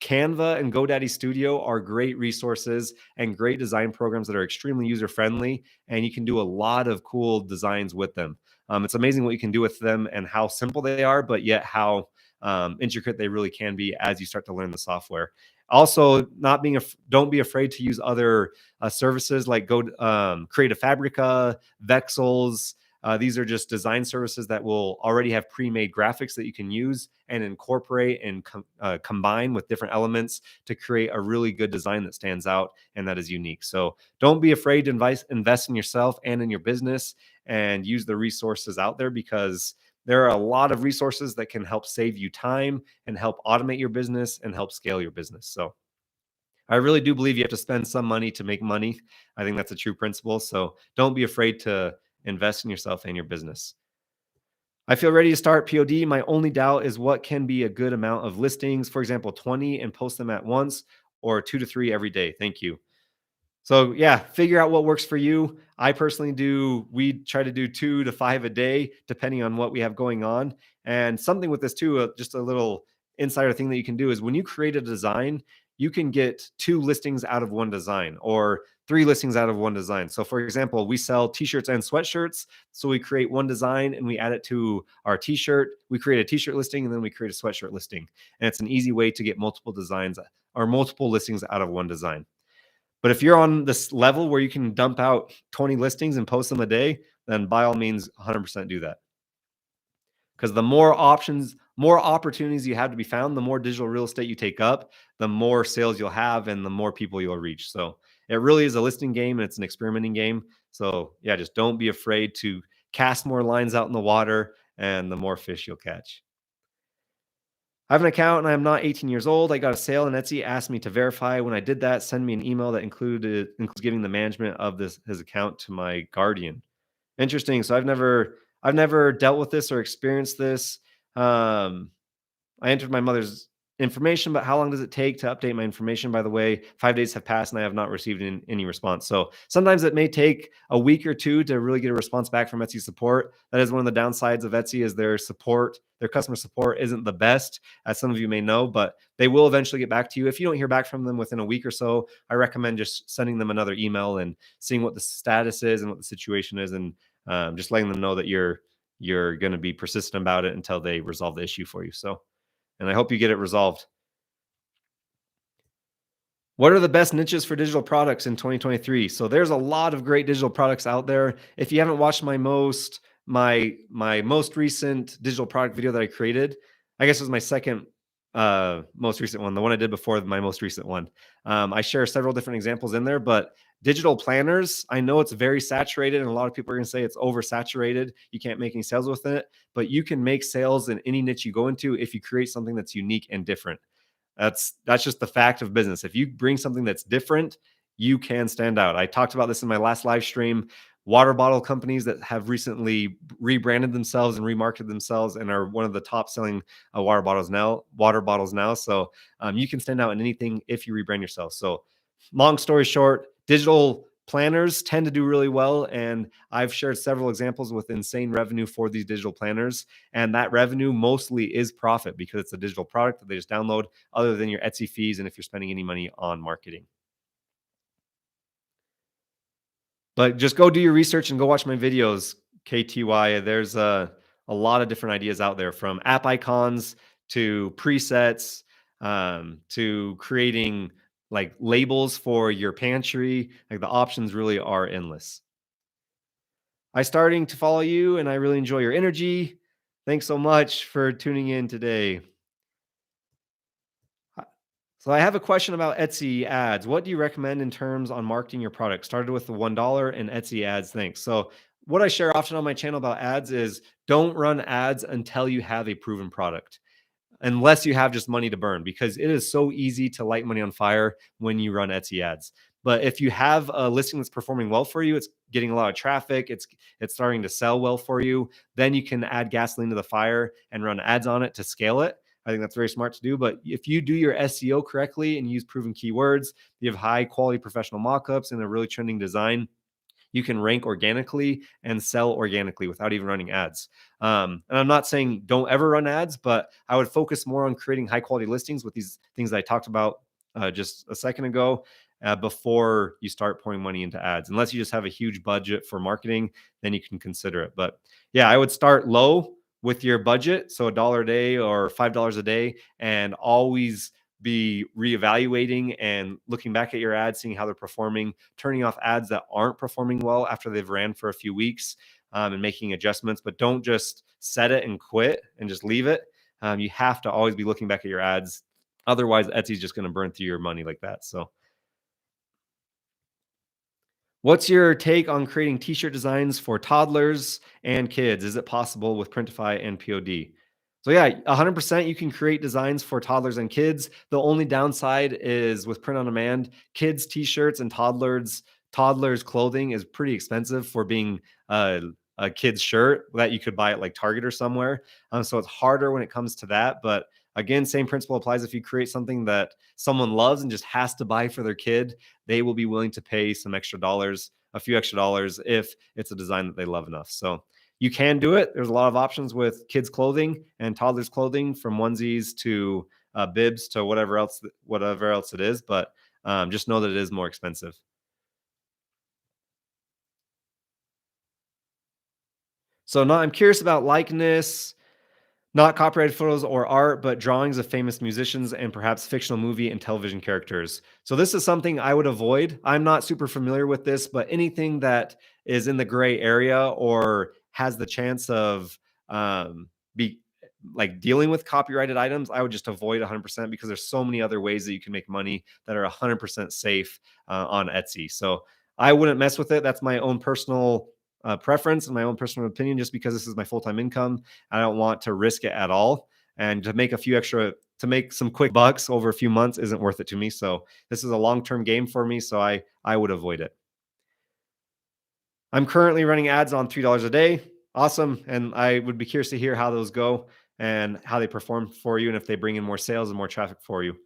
Canva and GoDaddy Studio are great resources and great design programs that are extremely user friendly, and you can do a lot of cool designs with them. It's amazing what you can do with them and how simple they are, but yet how intricate they really can be as you start to learn the software. Also, not being don't be afraid to use other services like Creative Fabrica, Vexels. These are just design services that will already have pre-made graphics that you can use and incorporate and combine with different elements to create a really good design that stands out and that is unique. So don't be afraid to invest in yourself and in your business and use the resources out there, because there are a lot of resources that can help save you time and help automate your business and help scale your business. So I really do believe you have to spend some money to make money. I think that's a true principle. So don't be afraid to invest in yourself and your business. I feel ready to start POD. My only doubt is what can be a good amount of listings. For example, 20 and post them at once, or 2 to 3 every day. Thank you. So yeah, figure out what works for you. I personally we try to do 2 to 5 a day, depending on what we have going on. And something with this too, just a little insider thing that you can do is when you create a design, you can get 2 listings out of one design or 3 listings out of one design. So for example, we sell t-shirts and sweatshirts. So we create one design and we add it to our t-shirt. We create a t-shirt listing and then we create a sweatshirt listing. And it's an easy way to get multiple designs or multiple listings out of one design. But if you're on this level where you can dump out 20 listings and post them a day, then by all means, 100% do that. Because the more options, more opportunities you have to be found, the more digital real estate you take up, the more sales you'll have and the more people you'll reach. So it really is a listing game and it's an experimenting game. So yeah, just don't be afraid to cast more lines out in the water and the more fish you'll catch. I have an account and I'm not 18 years old. I got a sale and Etsy asked me to verify. When I did that, send me an email that includes giving the management of his account to my guardian. Interesting. So I've never dealt with this or experienced this. Um, I entered my mother's information, but how long does it take to update my information? By the way, 5 days have passed and I have not received any response. So sometimes it may take a week or two to really get a response back from Etsy support. That is one of the downsides of Etsy, is their customer support isn't the best, as some of you may know, but they will eventually get back to you. If you don't hear back from them within a week or so, I recommend just sending them another email and seeing what the status is and what the situation is, and just letting them know that you're going to be persistent about it until they resolve the issue for you. So, and I hope you get it resolved. What are the best niches for digital products in 2023? So there's a lot of great digital products out there. If you haven't watched my most recent digital product video that I created, I guess it was my second most recent one, the one I did before my most recent one. I share several different examples in there, but digital planners, I know it's very saturated and a lot of people are going to say it's oversaturated. You can't make any sales with it, but you can make sales in any niche you go into if you create something that's unique and different. That's just the fact of business. If you bring something that's different, you can stand out. I talked about this in my last live stream. Water bottle companies that have recently rebranded themselves and remarketed themselves and are one of the top selling water bottles now. So you can stand out in anything if you rebrand yourself. So long story short, digital planners tend to do really well. And I've shared several examples with insane revenue for these digital planners. And that revenue mostly is profit because it's a digital product that they just download, other than your Etsy fees and if you're spending any money on marketing. But just go do your research and go watch my videos, KTY. There's a lot of different ideas out there, from app icons to presets, to creating like labels for your pantry. Like the options really are endless. I starting to follow you and I really enjoy your energy. Thanks so much for tuning in today. So I have a question about Etsy ads. What do you recommend in terms on marketing your product? Started with the $1 and Etsy ads. Thanks. So what I share often on my channel about ads is don't run ads until you have a proven product, unless you have just money to burn, because it is so easy to light money on fire when you run Etsy ads. But if you have a listing that's performing well for you, it's getting a lot of traffic, it's starting to sell well for you, then you can add gasoline to the fire and run ads on it to scale it. I think that's very smart to do. But if you do your SEO correctly and use proven keywords, you have high quality professional mockups and a really trending design, you can rank organically and sell organically without even running ads. And I'm not saying don't ever run ads, but I would focus more on creating high quality listings with these things that I talked about just a second ago. Before you start pouring money into ads, unless you just have a huge budget for marketing, then you can consider it. But yeah, I would start low with your budget, so $1 a day or $5 a day, and always be reevaluating and looking back at your ads, seeing how they're performing, turning off ads that aren't performing well after they've ran for a few weeks, and making adjustments. But don't just set it and quit and just leave it. You have to always be looking back at your ads. Otherwise, Etsy's just going to burn through your money like that. So, what's your take on creating t-shirt designs for toddlers and kids? Is it possible with Printify and POD? So yeah, 100% you can create designs for toddlers and kids. The only downside is with print on demand, kids t-shirts and toddlers clothing is pretty expensive for being a kid's shirt that you could buy at like Target or somewhere. So it's harder when it comes to that. But again, same principle applies. If you create something that someone loves and just has to buy for their kid, they will be willing to pay some extra dollars, a few extra dollars, if it's a design that they love enough. So you can do it. There's a lot of options with kids clothing and toddlers clothing, from onesies to bibs to whatever else it is. But just know that it is more expensive. So now I'm curious about likeness, not copyrighted photos or art, but drawings of famous musicians and perhaps fictional movie and television characters. So this is something I would avoid. I'm not super familiar with this, but anything that is in the gray area or has the chance of be like dealing with copyrighted items, I would just avoid 100%, because there's so many other ways that you can make money that are 100% safe on Etsy. So I wouldn't mess with it. That's my own personal preference and my own personal opinion, just because this is my full-time income. I don't want to risk it at all. And to make some quick bucks over a few months isn't worth it to me. So this is a long-term game for me. So I would avoid it. I'm currently running ads on $3 a day. Awesome. And I would be curious to hear how those go and how they perform for you, and if they bring in more sales and more traffic for you.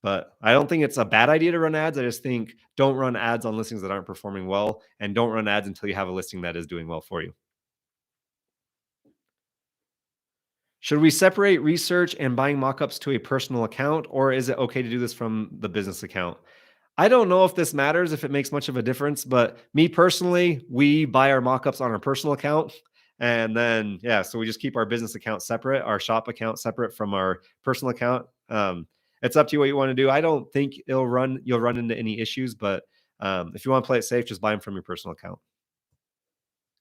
But I don't think it's a bad idea to run ads. I just think don't run ads on listings that aren't performing well, and don't run ads until you have a listing that is doing well for you. Should we separate research and buying mockups to a personal account, or is it okay to do this from the business account? I don't know if this matters, if it makes much of a difference, but me personally, we buy our mockups on our personal account. And then, yeah, so we just keep our business account separate, our shop account separate from our personal account. It's up to you what you want to do. I don't think you'll run into any issues, but if you want to play it safe, just buy them from your personal account.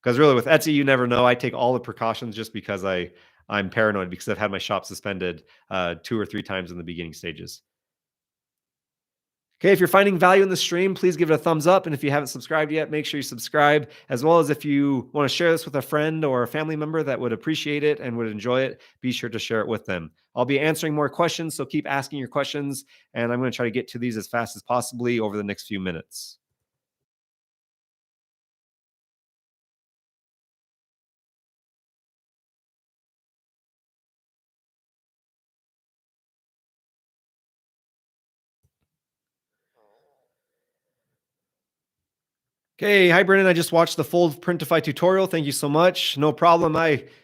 Because really, with Etsy, you never know. I take all the precautions just because I'm paranoid, because I've had my shop suspended 2 or 3 times in the beginning stages. Okay, if you're finding value in the stream, please give it a thumbs up. And if you haven't subscribed yet, make sure you subscribe. As well as, if you want to share this with a friend or a family member that would appreciate it and would enjoy it, be sure to share it with them. I'll be answering more questions, so keep asking your questions. And I'm going to try to get to these as fast as possibly over the next few minutes. Okay, hi Brennan. I just watched the full Printify tutorial. Thank you so much. No problem.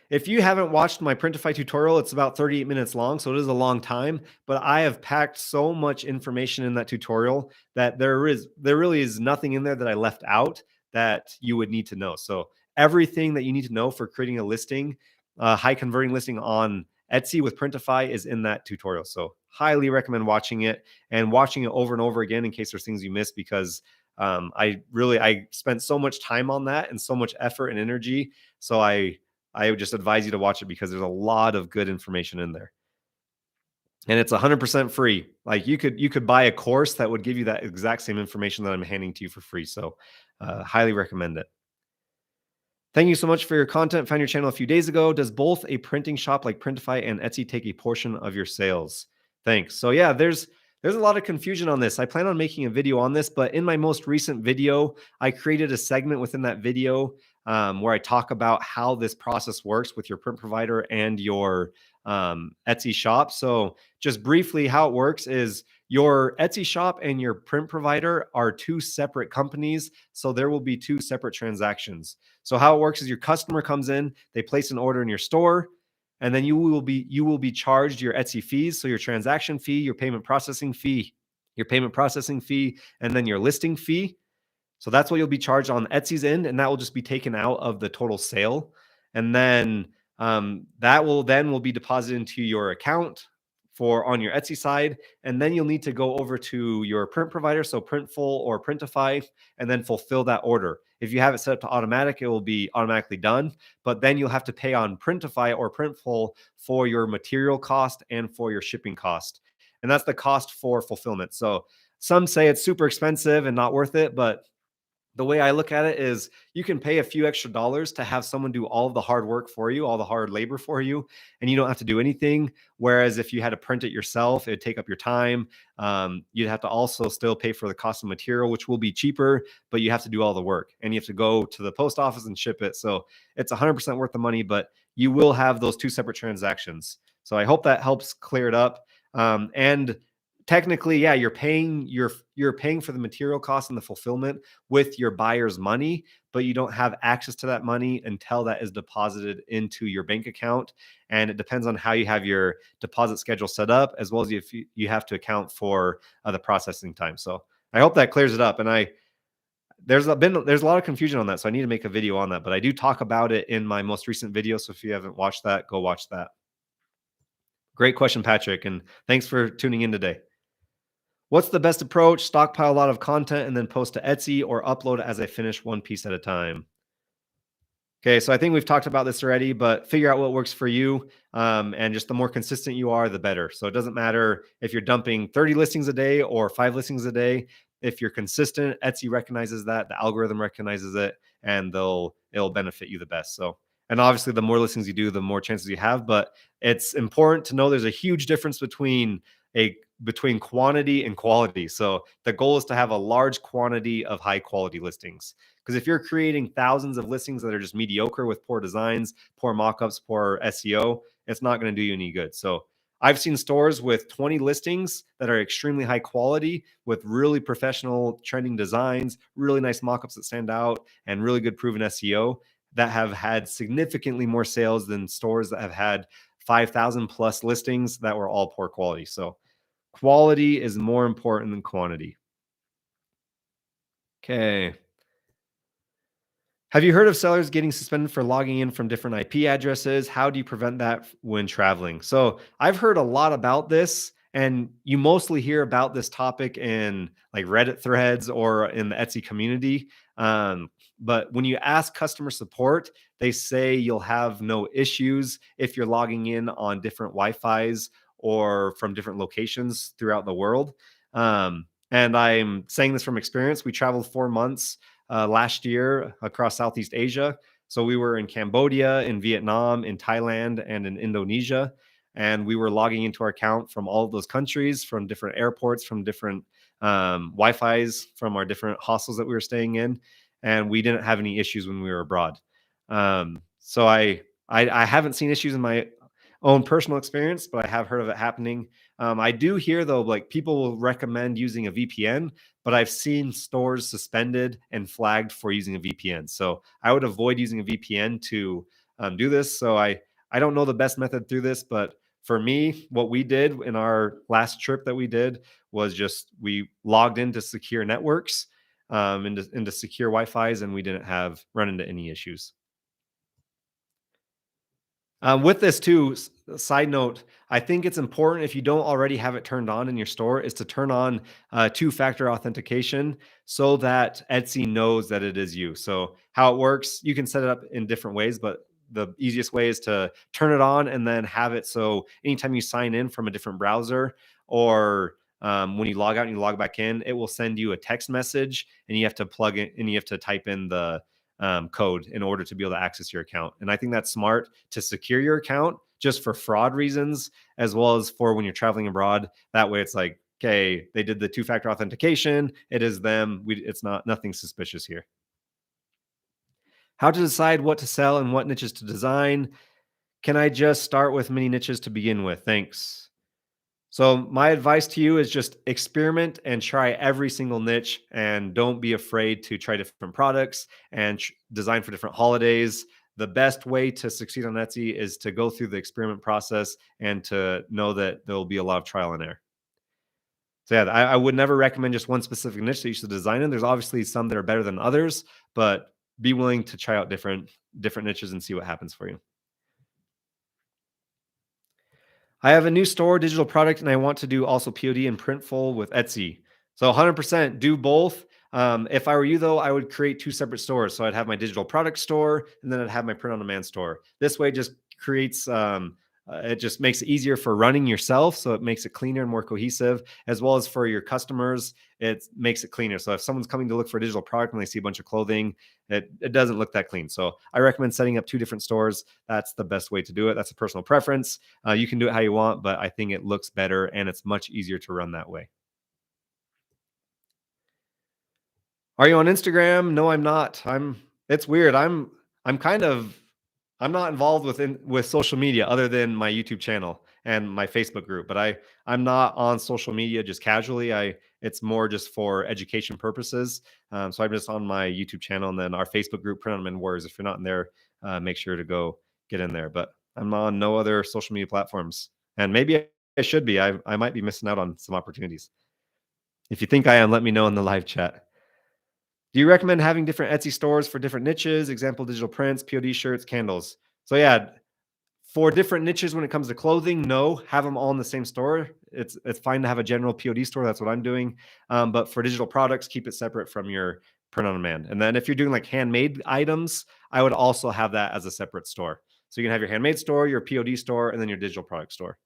If you haven't watched my Printify tutorial, it's about 38 minutes long, so it is a long time. But I have packed so much information in that tutorial that there really is nothing in there that I left out that you would need to know. So everything that you need to know for creating a listing, a high converting listing on Etsy with Printify, is in that tutorial. So highly recommend watching it over and over again in case there's things you missed, because I spent so much time on that and so much effort and energy. So I would just advise you to watch it, because there's a lot of good information in there. And it's 100% free. Like you could buy a course that would give you that exact same information that I'm handing to you for free. So highly recommend it. Thank you so much for your content. Found your channel a few days ago. Does both a printing shop like Printify and Etsy take a portion of your sales? Thanks. So yeah, there's a lot of confusion on this. I plan on making a video on this, but in my most recent video, I created a segment within that video where I talk about how this process works with your print provider and your Etsy shop. So just briefly, how it works is your Etsy shop and your print provider are two separate companies. So there will be two separate transactions. So how it works is your customer comes in, they place an order in your store, and then you will be charged your Etsy fees. So your transaction fee, your payment processing fee, and then your listing fee. So that's what you'll be charged on Etsy's end, and that will just be taken out of the total sale. And then that will be deposited into your account for on your Etsy side. And then you'll need to go over to your print provider, so Printful or Printify, and then fulfill that order. If you have it set up to automatic, it will be automatically done. But then you'll have to pay on Printify or Printful for your material cost and for your shipping cost. And that's the cost for fulfillment. So some say it's super expensive and not worth it, but the way I look at it is you can pay a few extra dollars to have someone do all of the hard work for you, all the hard labor for you, and you don't have to do anything. Whereas if you had to print it yourself, it'd take up your time. You'd have to also still pay for the cost of material, which will be cheaper, but you have to do all the work and you have to go to the post office and ship it. So it's 100% worth the money, but you will have those two separate transactions. So I hope that helps clear it up. And technically, yeah, you're paying for the material cost and the fulfillment with your buyer's money, but you don't have access to that money until that is deposited into your bank account. And it depends on how you have your deposit schedule set up, as well as if you have to account for the processing time. So I hope that clears it up. And there's a lot of confusion on that, so I need to make a video on that. But I do talk about it in my most recent video. So if you haven't watched that, go watch that. Great question, Patrick, and thanks for tuning in today. What's the best approach? Stockpile a lot of content and then post to Etsy, or upload as I finish one piece at a time? Okay, so I think we've talked about this already, but figure out what works for you. And just the more consistent you are, the better. So it doesn't matter if you're dumping 30 listings a day or 5 listings a day. If you're consistent, Etsy recognizes that, the algorithm recognizes it, and it'll benefit you the best. So, and obviously, the more listings you do, the more chances you have. But it's important to know there's a huge difference between quantity and quality. So the goal is to have a large quantity of high quality listings. Because if you're creating thousands of listings that are just mediocre with poor designs, poor mockups, poor SEO, it's not going to do you any good. So I've seen stores with 20 listings that are extremely high quality with really professional trending designs, really nice mockups that stand out, and really good proven SEO that have had significantly more sales than stores that have had 5,000 plus listings that were all poor quality. So quality is more important than quantity. Okay. Have you heard of sellers getting suspended for logging in from different IP addresses? How do you prevent that when traveling? So I've heard a lot about this, and you mostly hear about this topic in like Reddit threads or in the Etsy community. But when you ask customer support, they say you'll have no issues if you're logging in on different Wi-Fi's or from different locations throughout the world. And I'm saying this from experience. We traveled 4 months last year across Southeast Asia. So we were in Cambodia, in Vietnam, in Thailand, and in Indonesia. And we were logging into our account from all of those countries, from different airports, from different Wi-Fi's, from our different hostels that we were staying in. And we didn't have any issues when we were abroad. So I haven't seen issues in my own personal experience, but I have heard of it happening. I do hear though, like people will recommend using a VPN, but I've seen stores suspended and flagged for using a VPN. So I would avoid using a VPN to do this. So I don't know the best method through this, but for me, what we did in our last trip that we did was just we logged into secure networks, into secure Wi-Fi's, and we didn't run into any issues. With this too, side note, I think it's important if you don't already have it turned on in your store is to turn on two-factor authentication so that Etsy knows that it is you. So how it works, you can set it up in different ways, but the easiest way is to turn it on and then have it so anytime you sign in from a different browser or when you log out and you log back in, it will send you a text message and you have to plug in and you have to type in the code in order to be able to access your account. And I think that's smart to secure your account just for fraud reasons, as well as for when you're traveling abroad. That way it's like, okay, they did the two-factor authentication. It is them. It's not nothing suspicious here. How to decide what to sell and what niches to design. Can I just start with many niches to begin with? Thanks. So my advice to you is just experiment and try every single niche, and don't be afraid to try different products and design for different holidays. The best way to succeed on Etsy is to go through the experiment process and to know that there will be a lot of trial and error. So yeah, I would never recommend just one specific niche that you should design in. There's obviously some that are better than others, but be willing to try out different niches and see what happens for you. I have a new store, digital product, and I want to do also POD and Printful with Etsy. So 100% do both. If I were you, though, I would create two separate stores. So I'd have my digital product store, and then I'd have my print on demand store. This way, just creates it just makes it easier for running yourself. So it makes it cleaner and more cohesive, as well as for your customers. It makes it cleaner. So if someone's coming to look for a digital product and they see a bunch of clothing, it doesn't look that clean. So I recommend setting up two different stores. That's the best way to do it. That's a personal preference. You can do it how you want, but I think it looks better and it's much easier to run that way. Are you on Instagram? No, I'm not. It's weird. I'm kind of I'm not involved with social media other than my YouTube channel and my Facebook group, but I'm not on social media just casually. I It's more just for education purposes. So I'm just on my YouTube channel and then our Facebook group, Print on Demand Warriors. If you're not in there, make sure to go get in there. But I'm on no other social media platforms, and maybe I should be. I might be missing out on some opportunities. If you think I am, let me know in the live chat. Do you recommend having different Etsy stores for different niches? Example, digital prints, POD shirts, candles. So yeah, for different niches when it comes to clothing, no, have them all in the same store. It's fine to have a general POD store. That's what I'm doing. But for digital products, keep it separate from your print on demand. And then if you're doing like handmade items, I would also have that as a separate store. So you can have your handmade store, your POD store, and then your digital product store.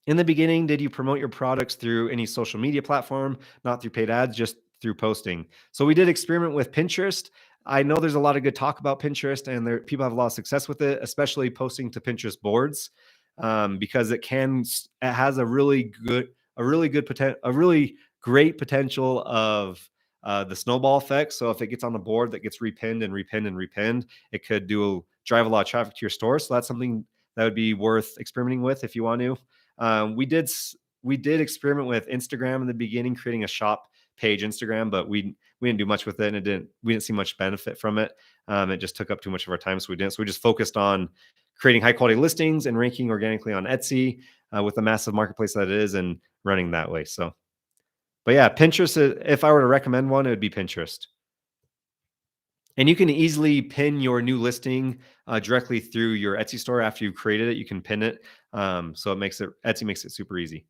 In the beginning, did you promote your products through any social media platform, not through paid ads, just through posting? So we did experiment with Pinterest. I know there's a lot of good talk about Pinterest, and people have a lot of success with it, especially posting to Pinterest boards, because it has a really great potential of the snowball effect. So if it gets on the board that gets repinned and repinned and repinned, it could drive a lot of traffic to your store. So that's something that would be worth experimenting with if you want to. We did experiment with Instagram in the beginning, creating a shop page Instagram, but we didn't do much with it, and we didn't see much benefit from it. It just took up too much of our time, so we didn't. So we just focused on creating high quality listings and ranking organically on Etsy with the massive marketplace that it is, and running that way. So, but yeah, Pinterest. If I were to recommend one, it would be Pinterest. And you can easily pin your new listing directly through your Etsy store after you've created it. You can pin it, so Etsy makes it super easy.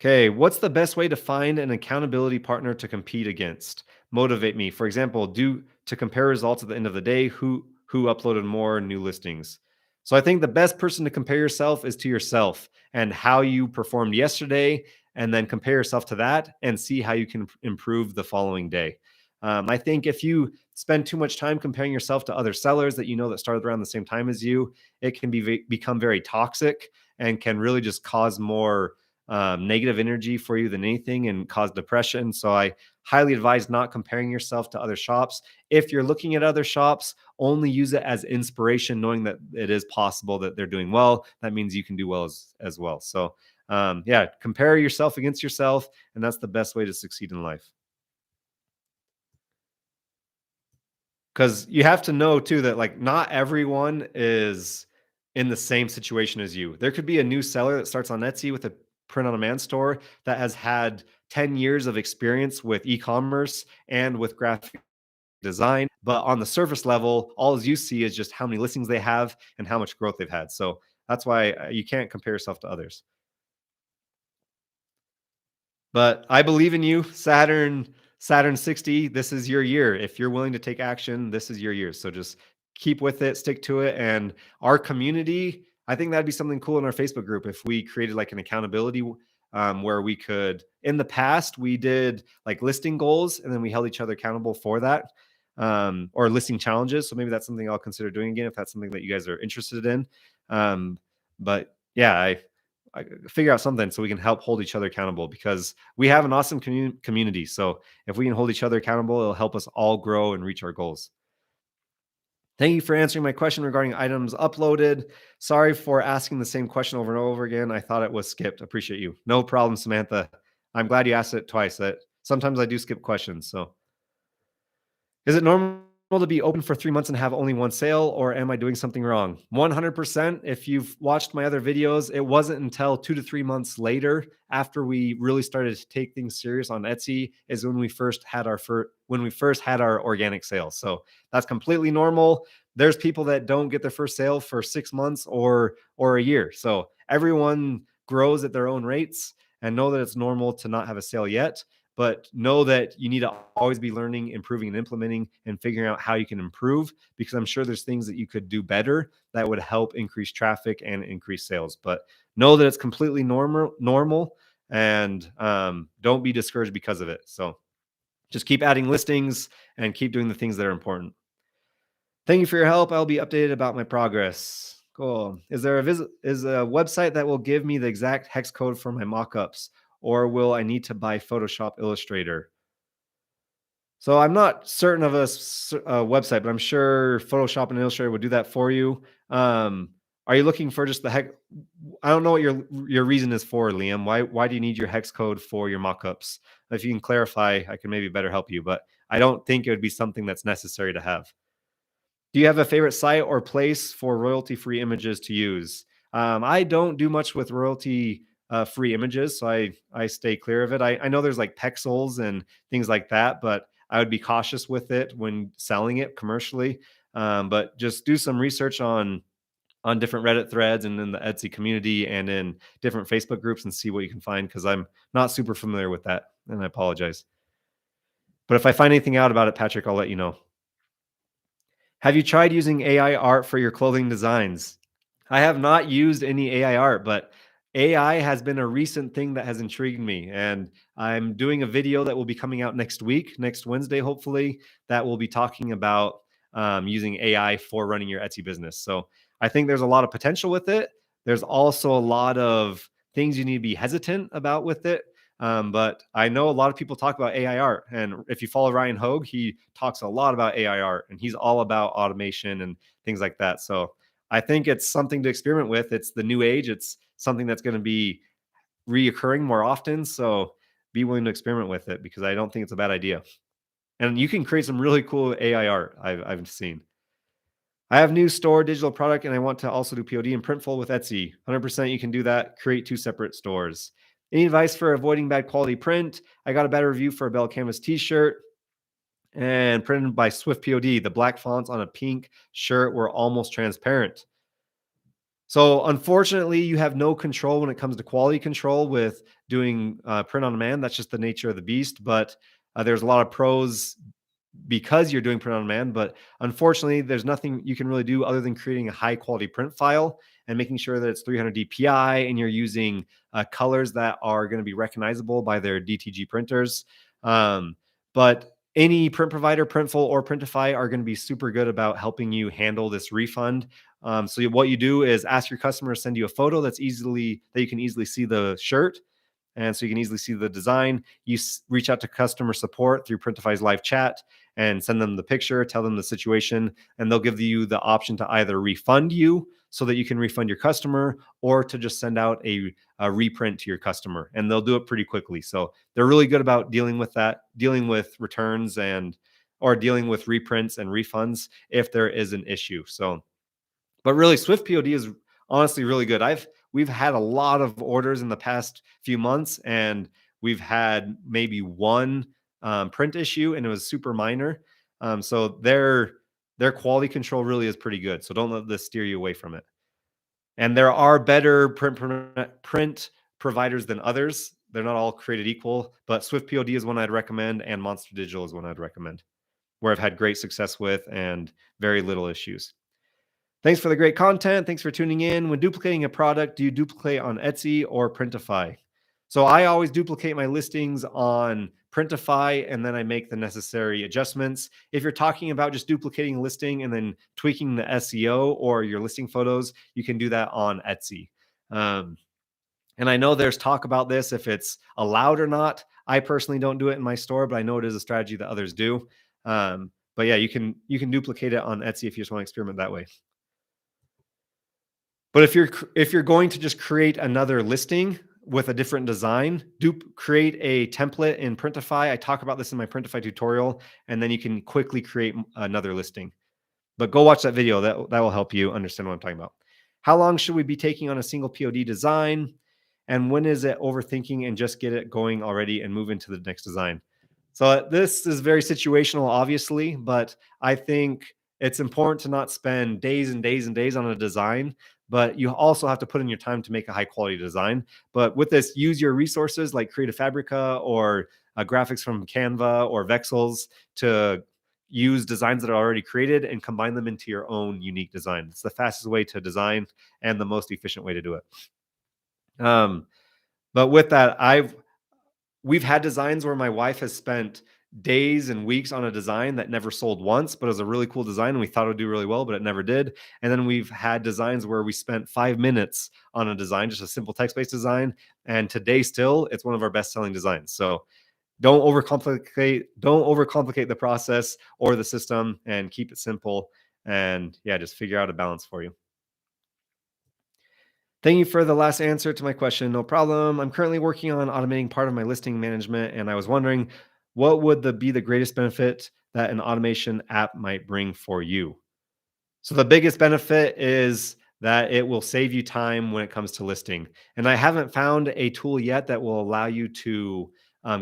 Okay, what's the best way to find an accountability partner to compete against? Motivate me. For example, do to compare results at the end of the day. Who uploaded more new listings? So I think the best person to compare yourself is to yourself and how you performed yesterday, and then compare yourself to that and see how you can improve the following day. I think if you spend too much time comparing yourself to other sellers that you know that started around the same time as you, it can become very toxic and can really just cause more negative energy for you than anything and cause depression. So I highly advise not comparing yourself to other shops. If you're looking at other shops, only use it as inspiration, knowing that it is possible that they're doing well. That means you can do well as well. So yeah, compare yourself against yourself, and that's the best way to succeed in life. Because you have to know too that like not everyone is in the same situation as you. There could be a new seller that starts on Etsy with a print on demand store that has had 10 years of experience with e-commerce and with graphic design, but on the surface level, all you see is just how many listings they have and how much growth they've had. So that's why you can't compare yourself to others. But I believe in you, Saturn 60. This is your year. If you're willing to take action, this is your year. So just keep with it, stick to it. And our community, I think that'd be something cool in our Facebook group if we created like an accountability where we could. In the past, we did like listing goals, and then we held each other accountable for that, or listing challenges. So maybe that's something I'll consider doing again if that's something that you guys are interested in. But yeah, I figure out something so we can help hold each other accountable, because we have an awesome community. So if we can hold each other accountable, it'll help us all grow and reach our goals. Thank you for answering my question regarding items uploaded. Sorry for asking the same question over and over again. I thought it was skipped. Appreciate you. No problem, Samantha. I'm glad you asked it twice. That sometimes I do skip questions. So, is it normal to be open for 3 months and have only one sale, or am I doing something wrong? 100%. If you've watched my other videos, it wasn't until 2 to 3 months later, after we really started to take things serious on Etsy, is when we first had our organic sales. So that's completely normal. There's people that don't get their first sale for 6 months or a year. So everyone grows at their own rates, and know that it's normal to not have a sale yet, but know that you need to always be learning, improving, and implementing and figuring out how you can improve, because I'm sure there's things that you could do better that would help increase traffic and increase sales. But know that it's completely normal, and don't be discouraged because of it. So just keep adding listings and keep doing the things that are important. Thank you for your help. I'll be updated about my progress. Cool. Is there is a website that will give me the exact hex code for my mockups, or will I need to buy Photoshop Illustrator? So I'm not certain of a website, but I'm sure Photoshop and Illustrator would do that for you. Are you looking for just the hex? I don't know what your reason is for, Liam. Why do you need your hex code for your mockups? If you can clarify, I can maybe better help you. But I don't think it would be something that's necessary to have. Do you have a favorite site or place for royalty-free images to use? I don't do much with royalty free images, so I stay clear of it. I know there's like Pexels and things like that, but I would be cautious with it when selling it commercially. But just do some research on different Reddit threads and in the Etsy community and in different Facebook groups and see what you can find, because I'm not super familiar with that, and I apologize. But if I find anything out about it, Patrick, I'll let you know. Have you tried using AI art for your clothing designs? I have not used any AI art, but AI has been a recent thing that has intrigued me. And I'm doing a video that will be coming out next week, next Wednesday, hopefully, that will be talking about using AI for running your Etsy business. So I think there's a lot of potential with it. There's also a lot of things you need to be hesitant about with it. But I know a lot of people talk about AI art. And if you follow Ryan Hogue, he talks a lot about AI art, and he's all about automation and things like that. So I think it's something to experiment with. It's the new age. It's something that's going to be reoccurring more often. So be willing to experiment with it, because I don't think it's a bad idea. And you can create some really cool AI art I've seen. I have new store digital product, and I want to also do POD and Printful with Etsy. 100% you can do that. Create 2 separate stores. Any advice for avoiding bad quality print? I got a bad review for a Bell Canvas t-shirt and printed by Swift POD. The black fonts on a pink shirt were almost transparent. So unfortunately, you have no control when it comes to quality control with doing print on demand. That's just the nature of the beast. But there's a lot of pros because you're doing print on demand. But unfortunately, there's nothing you can really do other than creating a high quality print file and making sure that it's 300 DPI and you're using colors that are going to be recognizable by their DTG printers. But any print provider, Printful or Printify, are going to be super good about helping you handle this refund. So what you do is ask your customer to send you a photo that you can easily see the shirt. And so you can easily see the design. You reach out to customer support through Printify's live chat and send them the picture, tell them the situation, and they'll give you the option to either refund you so that you can refund your customer, or to just send out a reprint to your customer. And they'll do it pretty quickly. So they're really good about dealing with that, dealing with returns or dealing with reprints and refunds if there is an issue. So, but really, Swift POD is honestly really good. We've had a lot of orders in the past few months, and we've had maybe one print issue, and it was super minor. So their quality control really is pretty good. So don't let this steer you away from it. And there are better print providers than others. They're not all created equal, but Swift POD is one I'd recommend, and Monster Digital is one I'd recommend, where I've had great success with and very little issues. Thanks for the great content. Thanks for tuning in. When duplicating a product, do you duplicate on Etsy or Printify? So I always duplicate my listings on Printify, and then I make the necessary adjustments. If you're talking about just duplicating a listing and then tweaking the SEO or your listing photos, you can do that on Etsy. And I know there's talk about this, if it's allowed or not. I personally don't do it in my store, but I know it is a strategy that others do. But But yeah, you can duplicate it on Etsy if you just want to experiment that way. But if you're going to just create another listing with a different design, create a template in Printify. I talk about this in my Printify tutorial, and then you can quickly create another listing. But go watch that video. That will help you understand what I'm talking about. How long should we be taking on a single POD design? And when is it overthinking and just get it going already and move into the next design? So this is very situational, obviously, but I think it's important to not spend days and days and days on a design, but you also have to put in your time to make a high quality design. But with this, use your resources like Creative Fabrica or graphics from Canva or Vexels to use designs that are already created and combine them into your own unique design. It's the fastest way to design and the most efficient way to do it. But with that, we've had designs where my wife has spent days and weeks on a design that never sold once, but it was a really cool design and we thought it would do really well, but it never did. And then we've had designs where we spent 5 minutes on a design, just a simple text-based design. And today still, it's one of our best-selling designs. So don't overcomplicate the process or the system, and keep it simple. And yeah, just figure out a balance for you. Thank you for the last answer to my question. No problem. I'm currently working on automating part of my listing management, and I was wondering what would be the greatest benefit that an automation app might bring for you? So the biggest benefit is that it will save you time when it comes to listing. And I haven't found a tool yet that will allow you to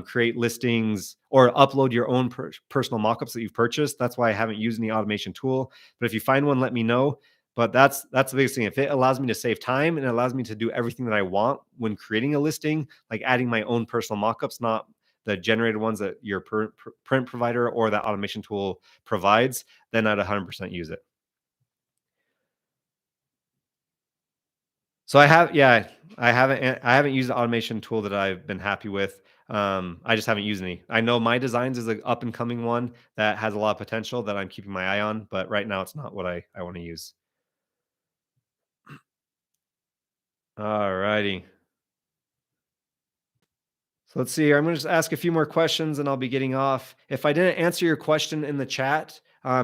create listings or upload your own personal mockups that you've purchased. That's why I haven't used any automation tool. But if you find one, let me know. But that's the biggest thing. If it allows me to save time and it allows me to do everything that I want when creating a listing, like adding my own personal mockups, not the generated ones that your print provider or that automation tool provides, then I'd 100% use it. So I haven't used the automation tool that I've been happy with. I just haven't used any. I know My Designs is an up and coming one that has a lot of potential that I'm keeping my eye on, but right now it's not what I want to use. All righty. So let's see here. I'm going to just ask a few more questions and I'll be getting off. If I didn't answer your question in the chat,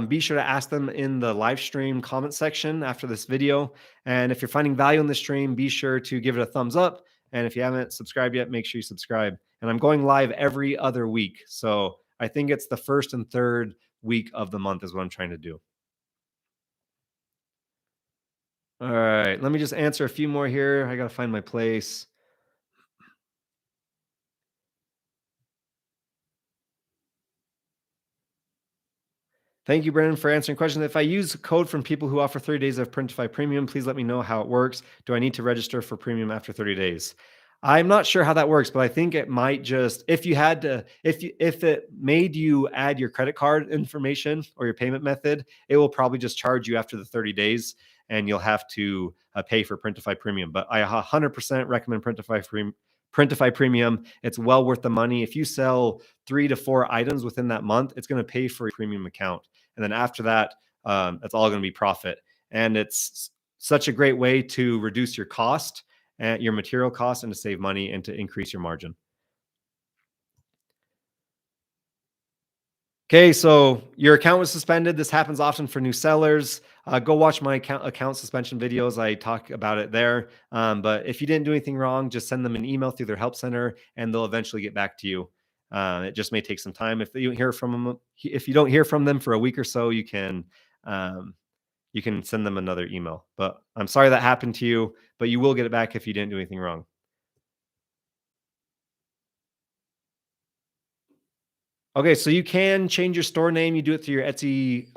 be sure to ask them in the live stream comment section after this video. And if you're finding value in the stream, be sure to give it a thumbs up. And if you haven't subscribed yet, make sure you subscribe. And I'm going live every other week. So I think it's the first and third week of the month is what I'm trying to do. All right. Let me just answer a few more here. I got to find my place. Thank you, Brandon, for answering questions. If I use code from people who offer 30 days of Printify Premium, please let me know how it works. Do I need to register for Premium after 30 days? I'm not sure how that works, but I think it might just if you had to if it made you add your credit card information or your payment method, it will probably just charge you after the 30 days and you'll have to pay for Printify Premium. But I 100% recommend Printify Premium. It's well worth the money. If you sell 3 to 4 items within that month, it's going to pay for your premium account. And then after that, that's all going to be profit. And it's such a great way to reduce your cost and your material cost and to save money and to increase your margin. Okay, so your account was suspended. This happens often for new sellers. Go watch my account suspension videos. I talk about it there. But if you didn't do anything wrong, just send them an email through their help center, and they'll eventually get back to you. It just may take some time. If you don't hear from them for a week or so, you can send them another email. But I'm sorry that happened to you, but you will get it back if you didn't do anything wrong. Okay, so you can change your store name. You do it through your Etsy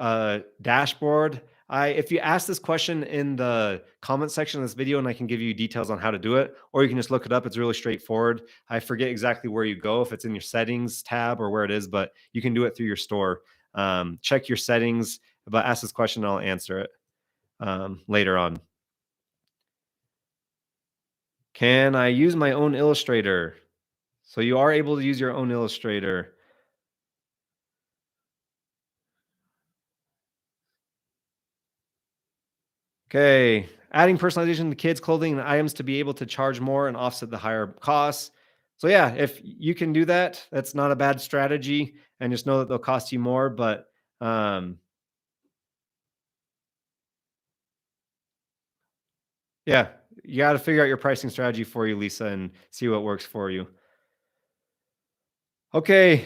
dashboard. If you ask this question in the comment section of this video, and I can give you details on how to do it, or you can just look it up. It's really straightforward. I forget exactly where you go, if it's in your settings tab or where it is, but you can do it through your store. Check your settings, but ask this question and I'll answer it later on. Can I use my own Illustrator? So you are able to use your own Illustrator. Okay. Adding personalization to kids' clothing and items to be able to charge more and offset the higher costs. So yeah, if you can do that, that's not a bad strategy. And just know that they'll cost you more. But Um, yeah, you got to figure out your pricing strategy for you, Lisa, and see what works for you. Okay.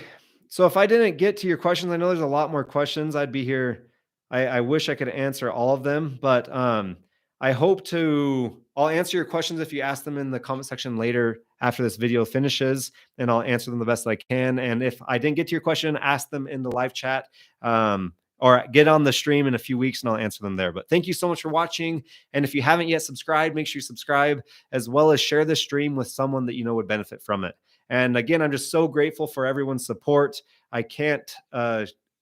So if I didn't get to your questions, I know there's a lot more questions. I'd be here. I wish I could answer all of them, but I hope to. I'll answer your questions if you ask them in the comment section later after this video finishes, and I'll answer them the best I can. And if I didn't get to your question, ask them in the live chat, or get on the stream in a few weeks, and I'll answer them there. But thank you so much for watching. And if you haven't yet subscribed, make sure you subscribe, as well as share this stream with someone that you know would benefit from it. And again, I'm just so grateful for everyone's support. I can't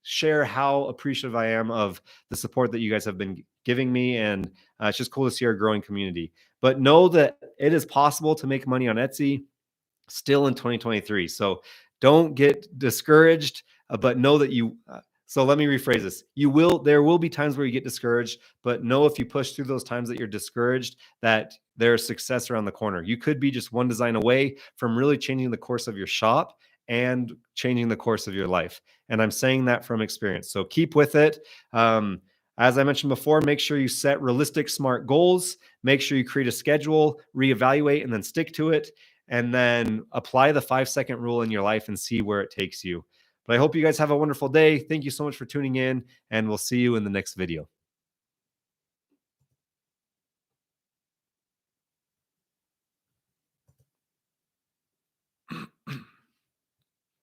share how appreciative I am of the support that you guys have been giving me. And it's just cool to see our growing community. But know that it is possible to make money on Etsy still in 2023. So don't get discouraged, but know that so let me rephrase this. There will be times where you get discouraged, but know if you push through those times that you're discouraged, that there's success around the corner. You could be just one design away from really changing the course of your shop and changing the course of your life. And I'm saying that from experience. So keep with it. As I mentioned before, make sure you set realistic, smart goals. Make sure you create a schedule, reevaluate, and then stick to it. And then apply the 5-second rule in your life and see where it takes you. But I hope you guys have a wonderful day. Thank you so much for tuning in, and we'll see you in the next video.